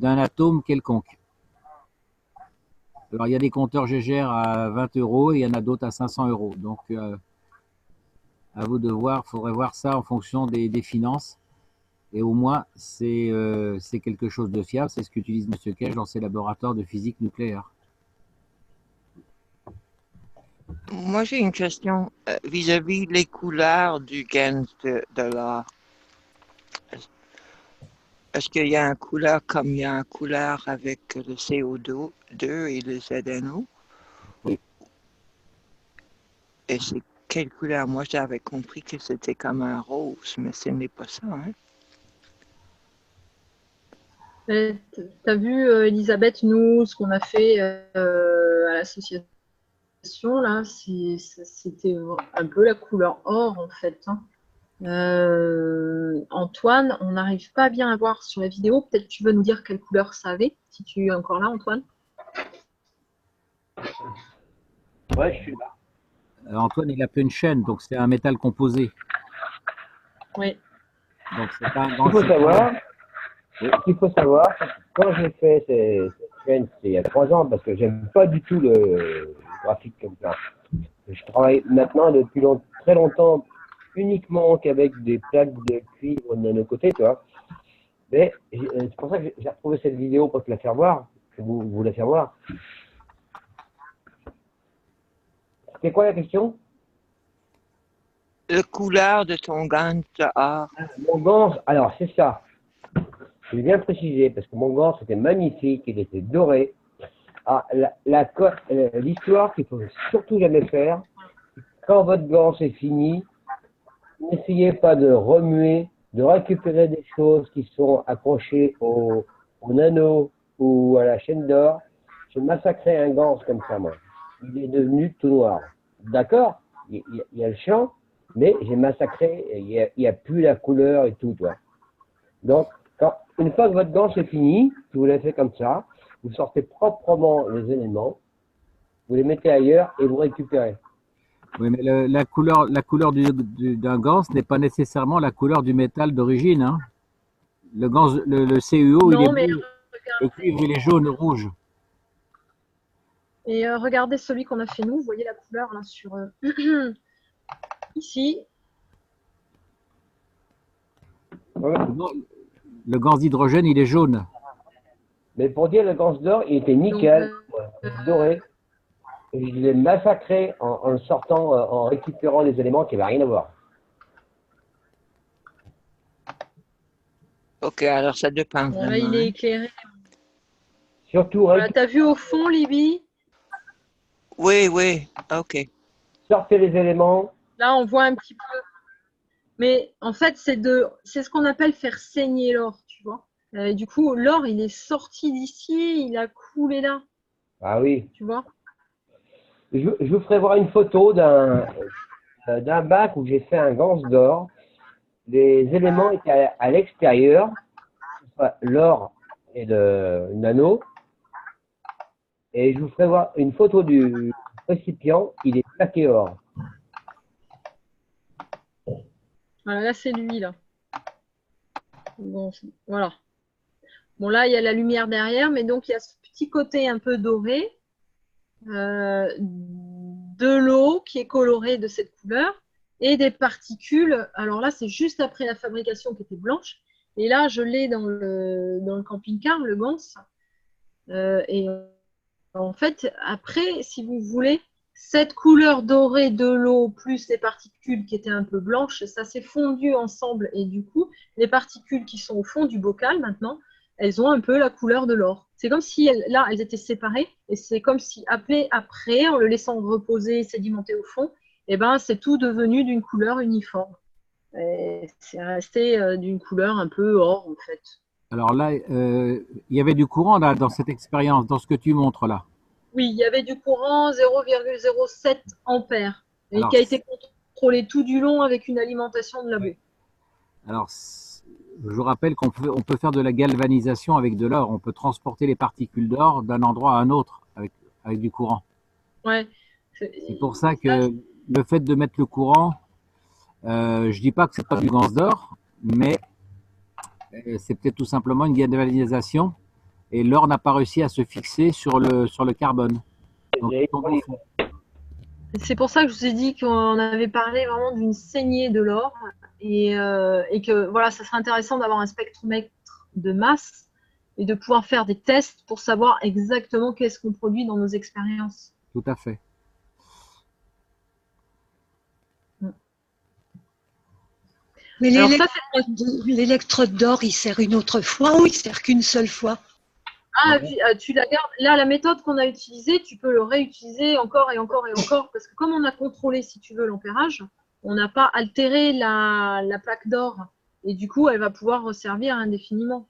atome quelconque. Alors il y a des compteurs Geiger à 20 € et il y en a d'autres à 500 €. Donc à vous de voir, il faudrait voir ça en fonction des finances. Et au moins, c'est quelque chose de fiable. C'est ce qu'utilise M. Kech dans ses laboratoires de physique nucléaire. Moi, j'ai une question vis-à-vis les couleurs du GAN de l'or. Est-ce qu'il y a une couleur comme il y a une couleur avec le CO2 et le ZNO? Oui. Et c'est quelle couleur? Moi, j'avais compris que c'était comme un rose, mais ce n'est pas ça, hein? Tu as vu, Elisabeth, nous, ce qu'on a fait à l'association, là, c'était un peu la couleur or, en fait. Hein. Antoine, on n'arrive pas bien à voir sur la vidéo. Peut-être tu veux nous dire quelle couleur ça avait, si tu es encore là, Antoine. Ouais, je suis là. Antoine, il a fait une chaîne, donc c'est un métal composé. Oui. Donc c'est pas un Ce qu'il faut savoir, c'est que quand j'ai fait cette chaîne, c'était il y a 3 ans, parce que j'aime pas du tout le graphique comme ça. Je travaille maintenant depuis très longtemps uniquement qu'avec des plaques de cuivre de côté, tu vois. Mais c'est pour ça que j'ai retrouvé cette vidéo pour te la faire voir, pour vous la faire voir. C'était quoi la question? La couleur de ton gant or. Mon gant, alors c'est ça. Je vais bien préciser, parce que mon gant, c'était magnifique, il était doré. Ah, l'histoire qu'il faut surtout jamais faire, quand votre gant c'est fini, n'essayez pas de remuer, de récupérer des choses qui sont accrochées au nano ou à la chaîne d'or. J'ai massacré un gant comme ça, moi. Il est devenu tout noir. D'accord, il y a le champ, mais j'ai massacré, il n'y a plus la couleur et tout, toi. Donc, une fois que votre gant c'est fini, que vous l'avez fait comme ça, vous sortez proprement les éléments, vous les mettez ailleurs et vous récupérez. Oui, mais la couleur d'un gant, ce n'est pas nécessairement la couleur du métal d'origine. Hein. Le CUO, il est bleu, le cuivre, il est jaune, rouge. Et regardez celui qu'on a fait nous, vous voyez la couleur là sur ici. Le gant d'hydrogène, il est jaune. Mais pour dire le gant d'or, il était nickel, doré. Et je l'ai massacré en le sortant, en récupérant des éléments qui n'avaient rien à voir. Ok, alors ça dépend. Bon, là, il est éclairé. Surtout. Voilà, t'as vu au fond, Libby? Oui, oui, ok. Sortez les éléments. Là, on voit un petit peu. Mais en fait, c'est ce qu'on appelle faire saigner l'or, tu vois. Du coup, l'or, il est sorti d'ici, il a coulé là. Ah oui. Tu vois. Je vous ferai voir une photo d'un bac où j'ai fait un gant d'or. Les éléments étaient à l'extérieur, l'or et le nano. Et je vous ferai voir une photo du récipient, il est plaqué or. Voilà, là, c'est lui, là. Bon, voilà. Bon, là, il y a la lumière derrière, mais donc, il y a ce petit côté un peu doré de l'eau qui est colorée de cette couleur et des particules. Alors là, c'est juste après la fabrication qui était blanche. Et là, je l'ai dans le camping-car, le Gans. Et en fait, après, si vous voulez, cette couleur dorée de l'eau plus les particules qui étaient un peu blanches, ça s'est fondu ensemble. Et du coup, les particules qui sont au fond du bocal maintenant, elles ont un peu la couleur de l'or. C'est comme si là, elles étaient séparées. Et c'est comme si après, en le laissant reposer, sédimenter au fond, eh ben, c'est tout devenu d'une couleur uniforme. C'est resté d'une couleur un peu or, en fait. Alors là, il y avait du courant là, dans cette expérience, dans ce que tu montres là. Oui, il y avait du courant 0,07 ampères et qui a été contrôlé tout du long avec une alimentation de labo. Alors, je vous rappelle qu'on peut faire de la galvanisation avec de l'or. On peut transporter les particules d'or d'un endroit à un autre avec du courant. Ouais. C'est pour ça que le fait de mettre le courant, je dis pas que c'est pas du gans d'or, mais c'est peut-être tout simplement une galvanisation et l'or n'a pas réussi à se fixer sur le carbone. Donc, c'est pour ça que je vous ai dit qu'on avait parlé vraiment d'une saignée de l'or et que voilà, ça serait intéressant d'avoir un spectromètre de masse et de pouvoir faire des tests pour savoir exactement qu'est-ce qu'on produit dans nos expériences. Tout à fait. Mais l'électrode d'or, il sert une autre fois ou il sert qu'une seule fois? Ah, tu la gardes. Là, la méthode qu'on a utilisée, tu peux le réutiliser encore et encore et encore, parce que comme on a contrôlé, si tu veux, l'ampérage, on n'a pas altéré la plaque d'or. Et du coup, elle va pouvoir resservir indéfiniment.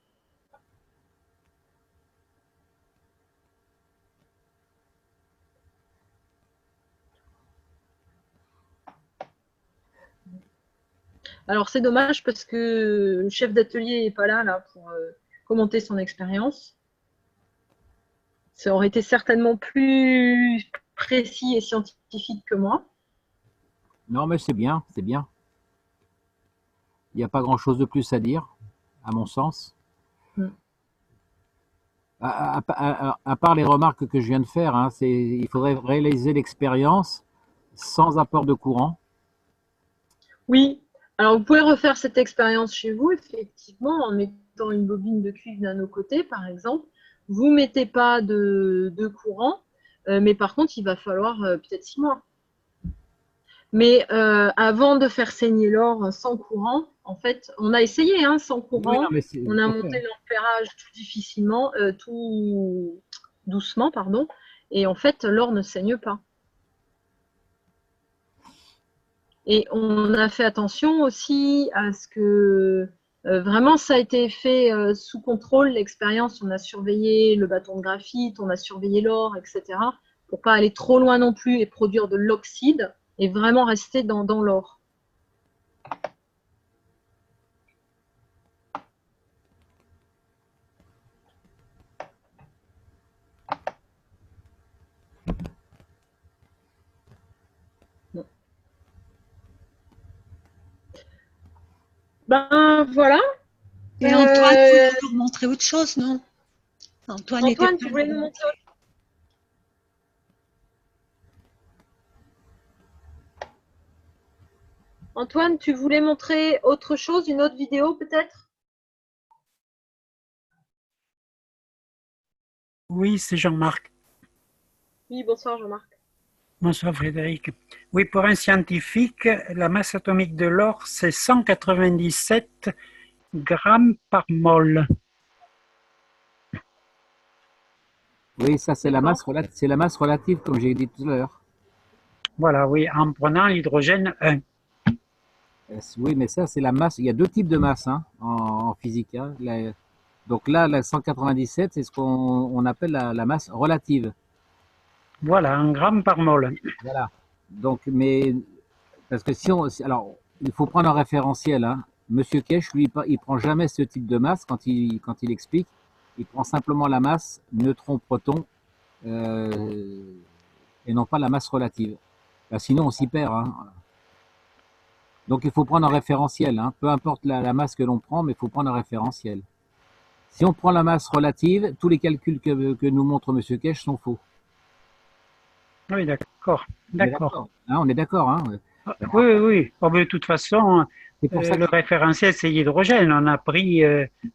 Alors c'est dommage parce que le chef d'atelier n'est pas là pour commenter son expérience. Ça aurait été certainement plus précis et scientifique que moi. Non, mais c'est bien, c'est bien. Il n'y a pas grand-chose de plus à dire, à mon sens. À part les remarques que je viens de faire, hein, il faudrait réaliser l'expérience sans apport de courant. Oui, alors vous pouvez refaire cette expérience chez vous, effectivement, en mettant une bobine de cuivre d'un côté, par exemple. Vous ne mettez pas de courant, mais par contre, il va falloir peut-être 6 mois. Mais avant de faire saigner l'or sans courant, en fait, on a essayé sans courant, oui, non, on a monté l'ampérage tout difficilement, tout doucement, pardon, et en fait, l'or ne saigne pas. Et on a fait attention aussi à ce que vraiment ça a été fait sous contrôle, l'expérience. On a surveillé le bâton de graphite, on a surveillé l'or, etc. pour ne pas aller trop loin non plus et produire de l'oxyde et vraiment rester dans l'or. Ben voilà. Et Antoine voulait nous montrer autre chose, non? Antoine, tu voulais nous montrer autre chose? Antoine, tu voulais montrer autre chose, une autre vidéo peut-être? Oui, c'est Jean-Marc. Oui, bonsoir Jean-Marc. Bonsoir Frédéric. Oui, pour un scientifique, la masse atomique de l'or, c'est 197 grammes par mol. Oui, ça c'est la masse relative, comme j'ai dit tout à l'heure. Voilà, oui, en prenant l'hydrogène 1. Oui, mais ça c'est la masse. Il y a deux types de masse en physique. Donc là, la 197, c'est ce qu'on appelle la masse relative. Voilà, 1 gramme par mol. Voilà. Donc, mais parce que alors, il faut prendre un référentiel. Monsieur Kesch, lui, il prend jamais ce type de masse quand il explique. Il prend simplement la masse neutron-proton et non pas la masse relative. Sinon, on s'y perd. Donc, il faut prendre un référentiel. Peu importe la masse que l'on prend, mais il faut prendre un référentiel. Si on prend la masse relative, tous les calculs que nous montre Monsieur Kesch sont faux. Oui, d'accord. D'accord. On est d'accord. Oui. Oh, de toute façon, le référentiel, c'est l'hydrogène. On a pris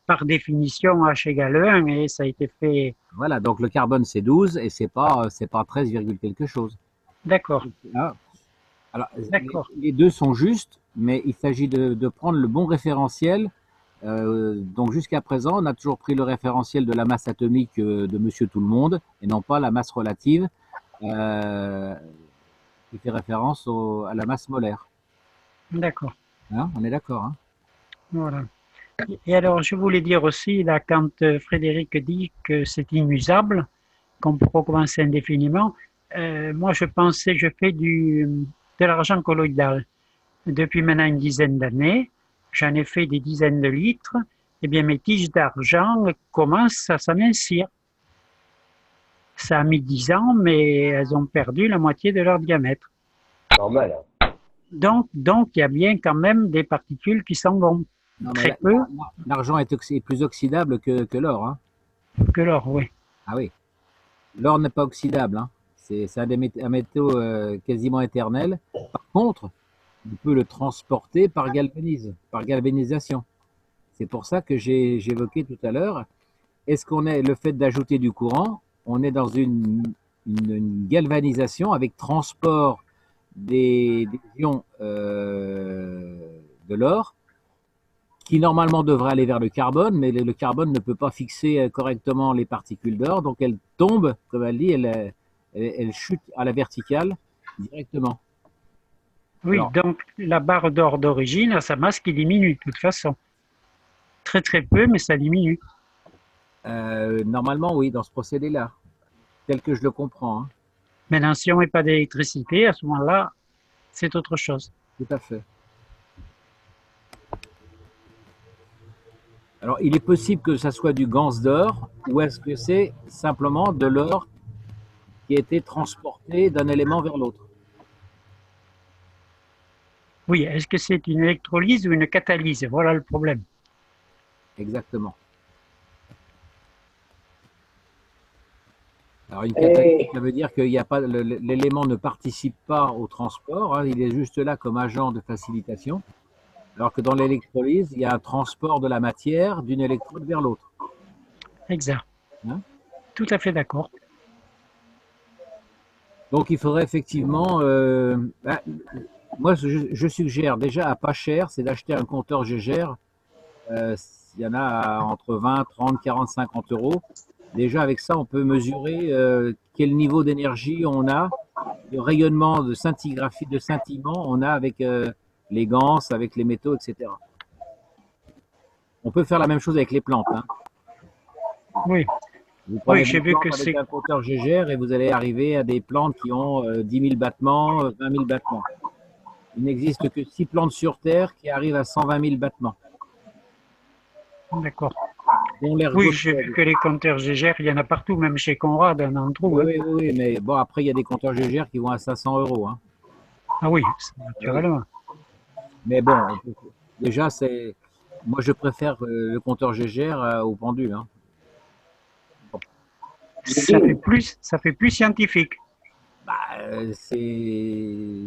par définition H égale 1 et ça a été fait. Voilà, donc le carbone, c'est 12 et c'est pas 13, quelque chose. D'accord. Alors, les deux sont justes, mais il s'agit de prendre le bon référentiel. Donc jusqu'à présent, on a toujours pris le référentiel de la masse atomique de Monsieur Tout-le-Monde et non pas la masse relative. Qui fait référence à la masse molaire. D'accord. On est d'accord. Voilà. Et alors, je voulais dire aussi, là, quand Frédéric dit que c'est inusable, qu'on peut recommencer indéfiniment, moi, je fais de l'argent colloïdal. Depuis maintenant une dizaine d'années, j'en ai fait des dizaines de litres, et bien mes tiges d'argent commencent à s'amincir. Ça a mis 10 ans, mais elles ont perdu la moitié de leur diamètre. Normal. Donc, il y a bien quand même des particules qui s'en vont. Très peu. L'argent est plus oxydable que l'or. Que l'or, oui. Ah oui. L'or n'est pas oxydable. C'est un métaux quasiment éternel. Par contre, on peut le transporter par galvanisation. C'est pour ça que j'ai évoqué tout à l'heure. Est-ce qu'on est le fait d'ajouter du courant? On est dans une galvanisation avec transport des ions de l'or qui normalement devrait aller vers le carbone, mais le carbone ne peut pas fixer correctement les particules d'or, donc elle tombe, comme elle dit, elle chute à la verticale directement. Oui, donc la barre d'or d'origine a sa masse qui diminue de toute façon. Très très peu, mais ça diminue. Normalement, oui, dans ce procédé-là, tel que je le comprends. Maintenant, si on ne met pas d'électricité, à ce moment-là, c'est autre chose. Tout à fait. Alors, il est possible que ça soit du ganse d'or, ou est-ce que c'est simplement de l'or qui a été transporté d'un élément vers l'autre? Oui, est-ce que c'est une électrolyse ou une catalyse? Voilà le problème. Exactement. Alors, une catalyse, ça veut dire que l'élément ne participe pas au transport, hein, il est juste là comme agent de facilitation. Alors que dans l'électrolyse, il y a un transport de la matière d'une électrode vers l'autre. Exact. Hein? Tout à fait d'accord. Donc il faudrait effectivement, moi je suggère déjà à pas cher, c'est d'acheter un compteur Gégère. Il y en a entre 20, 30, 40, 50 euros. Déjà avec ça, on peut mesurer quel niveau d'énergie on a, le rayonnement de scintigraphie, de scintillement on a avec les ganses, avec les métaux, etc. On peut faire la même chose avec les plantes. Hein. Oui. Vous prenez j'ai vu que avec c'est... un compteur Gégère et vous allez arriver à des plantes qui ont 10 000 battements, 20 000 battements. Il n'existe que 6 plantes sur Terre qui arrivent à 120 000 battements. D'accord. Oui, j'ai vu que les compteurs Gégère, il y en a partout, même chez Conrad, on en trouve. Oui, mais bon, après, il y a des compteurs Gégère qui vont à 500 euros. Hein. Ah oui, naturellement. Mais bon, déjà, moi, je préfère le compteur Gégère au pendule. Hein. Ça fait plus scientifique. C'est...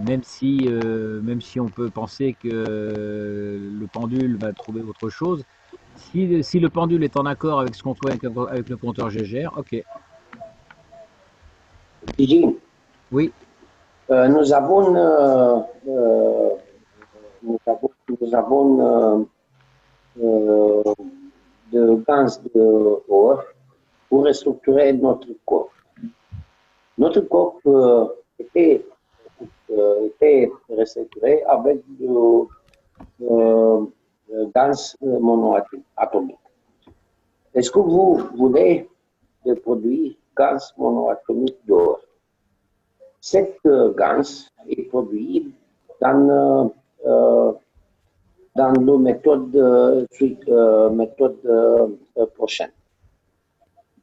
Même si on peut penser que le pendule va trouver autre chose, si le pendule est en accord avec ce qu'on fait avec le compteur Gégère, ok. Gigi, oui. Nous avons de gaz d'or pour restructurer notre corps. Notre corps était restructuré avec du gaz monoatomique. Est-ce que vous voulez des produits gaz monoatomique d'or? Cet gaz est produit dans la méthode prochaine.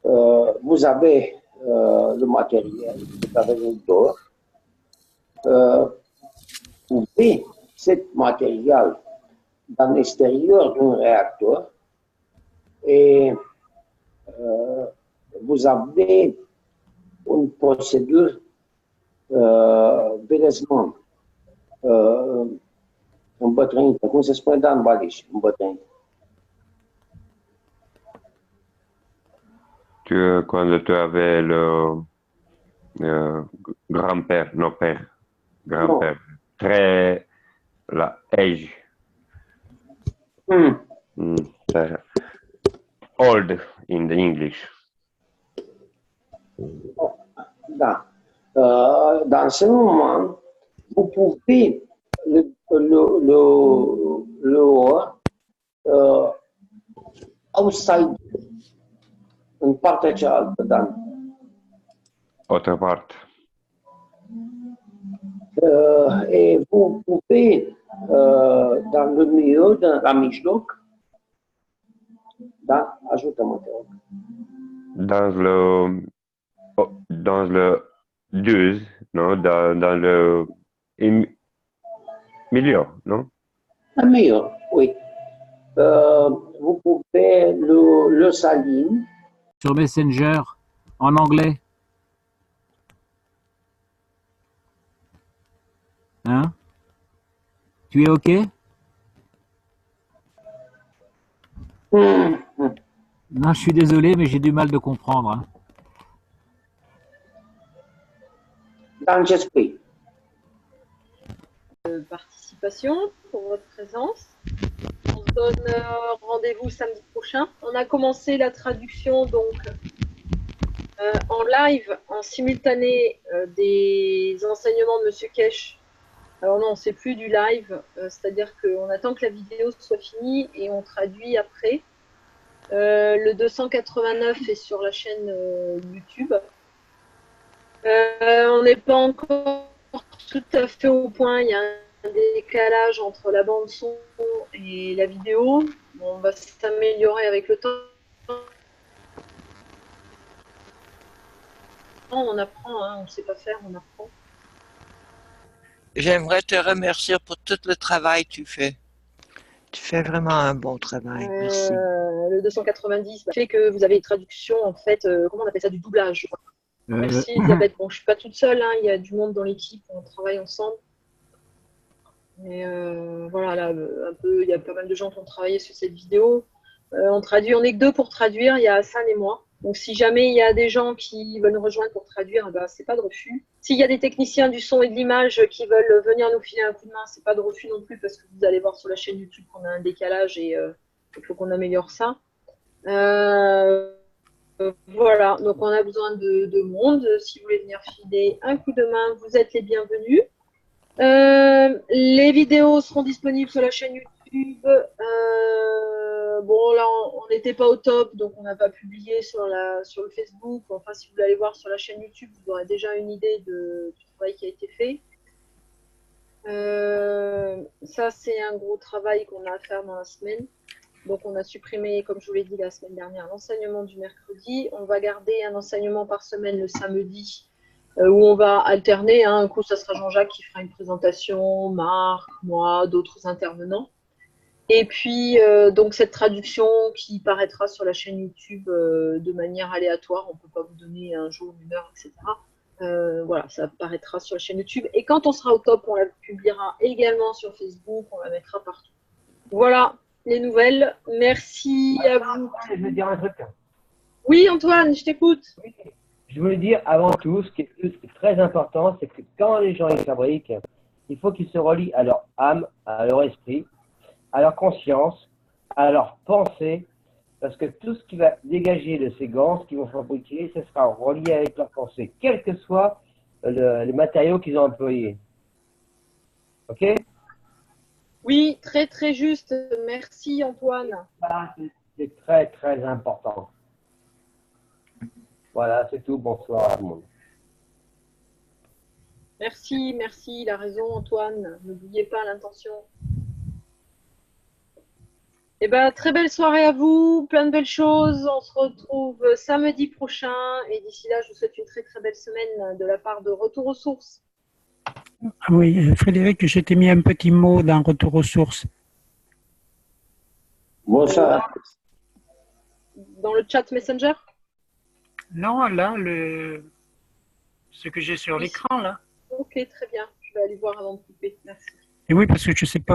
Vous avez le matériel, vous avez le d'or. Vous mettez ce matériel dans l'extérieur d'un réacteur et vous avez une procédure bălăzmăm, îmbătrânită, cum se spune, Dan Baliș, îmbătrânită. Quand tu avais le grand-père, non père, grand-père, très la âge, old in the English. Da. Dans ce moment, vous pouvez outside, în partea cealaltă, Dan. Autre part. Et vous pouvez, dans le milieu, la mijloc, da, ajută-mă, te rog. Dans le 12, non, dans le milieu, non? Le milieu, oui. Vous pouvez le saline. Sur Messenger, en anglais. Hein? Tu es OK? Non, je suis désolé, mais j'ai du mal de comprendre. Hein. Participation pour votre présence. On se donne rendez-vous samedi prochain. On a commencé la traduction donc en live, en simultané des enseignements de Monsieur Kesh. Alors non, c'est plus du live, c'est-à-dire qu'on attend que la vidéo soit finie et on traduit après. Le 289 est sur la chaîne YouTube. On n'est pas encore tout à fait au point. Il y a un décalage entre la bande son et la vidéo. On va s'améliorer avec le temps. On apprend, hein, on ne sait pas faire, on apprend. J'aimerais te remercier pour tout le travail que tu fais. Tu fais vraiment un bon travail. Merci. Le 290 fait que vous avez une traduction, en fait, comment on appelle ça, du doublage, je crois. Merci Elisabeth. Bon, je ne suis pas toute seule, hein, il y a du monde dans l'équipe, on travaille ensemble. Mais voilà, là, un peu, il y a pas mal de gens qui ont travaillé sur cette vidéo. On n'est que 2 pour traduire, il y a Hassan et moi. Donc si jamais il y a des gens qui veulent nous rejoindre pour traduire, ben, c'est pas de refus. S'il y a des techniciens du son et de l'image qui veulent venir nous filer un coup de main, c'est pas de refus non plus, parce que vous allez voir sur la chaîne YouTube qu'on a un décalage et il faut qu'on améliore ça. Voilà, donc on a besoin de monde. Si vous voulez venir filer un coup de main, vous êtes les bienvenus. Les vidéos seront disponibles sur la chaîne YouTube. Bon, là, on n'était pas au top, donc on n'a pas publié sur le Facebook. Enfin, si vous voulez aller voir sur la chaîne YouTube, vous aurez déjà une idée du travail qui a été fait. Ça, c'est un gros travail qu'on a à faire dans la semaine. Donc, on a supprimé, comme je vous l'ai dit la semaine dernière, l'enseignement du mercredi. On va garder un enseignement par semaine le samedi, où on va alterner. Hein. Un coup, ça sera Jean-Jacques qui fera une présentation, Marc, moi, d'autres intervenants. Et puis, donc, cette traduction qui paraîtra sur la chaîne YouTube de manière aléatoire. On ne peut pas vous donner un jour, une heure, etc. Voilà, ça apparaîtra sur la chaîne YouTube. Et quand on sera au top, on la publiera également sur Facebook. On la mettra partout. Voilà les nouvelles. Merci à vous. Je veux dire un truc. Oui, Antoine, je t'écoute. Je voulais dire avant tout, ce qui est très important, c'est que quand les gens ils fabriquent, il faut qu'ils se relient à leur âme, à leur esprit, à leur conscience, à leur pensée, parce que tout ce qui va dégager de ces gants, ce qu'ils vont fabriquer, ce sera relié avec leur pensée, quels que soient les matériaux qu'ils ont employés. Ok? Oui, très très juste. Merci Antoine. Voilà, c'est très très important. Voilà, c'est tout. Bonsoir à tout le monde. Merci, merci. Il a raison Antoine. N'oubliez pas l'intention. Eh ben, très belle soirée à vous. Plein de belles choses. On se retrouve samedi prochain. Et d'ici là, je vous souhaite une très très belle semaine de la part de Retour aux Sources. Oui, Frédéric, je t'ai mis un petit mot dans Retour aux Sources. Bonsoir. Dans le chat Messenger? Non, là, ce que j'ai sur l'écran, là. Ok, très bien. Je vais aller voir avant de couper. Merci. Et oui, parce que je ne sais pas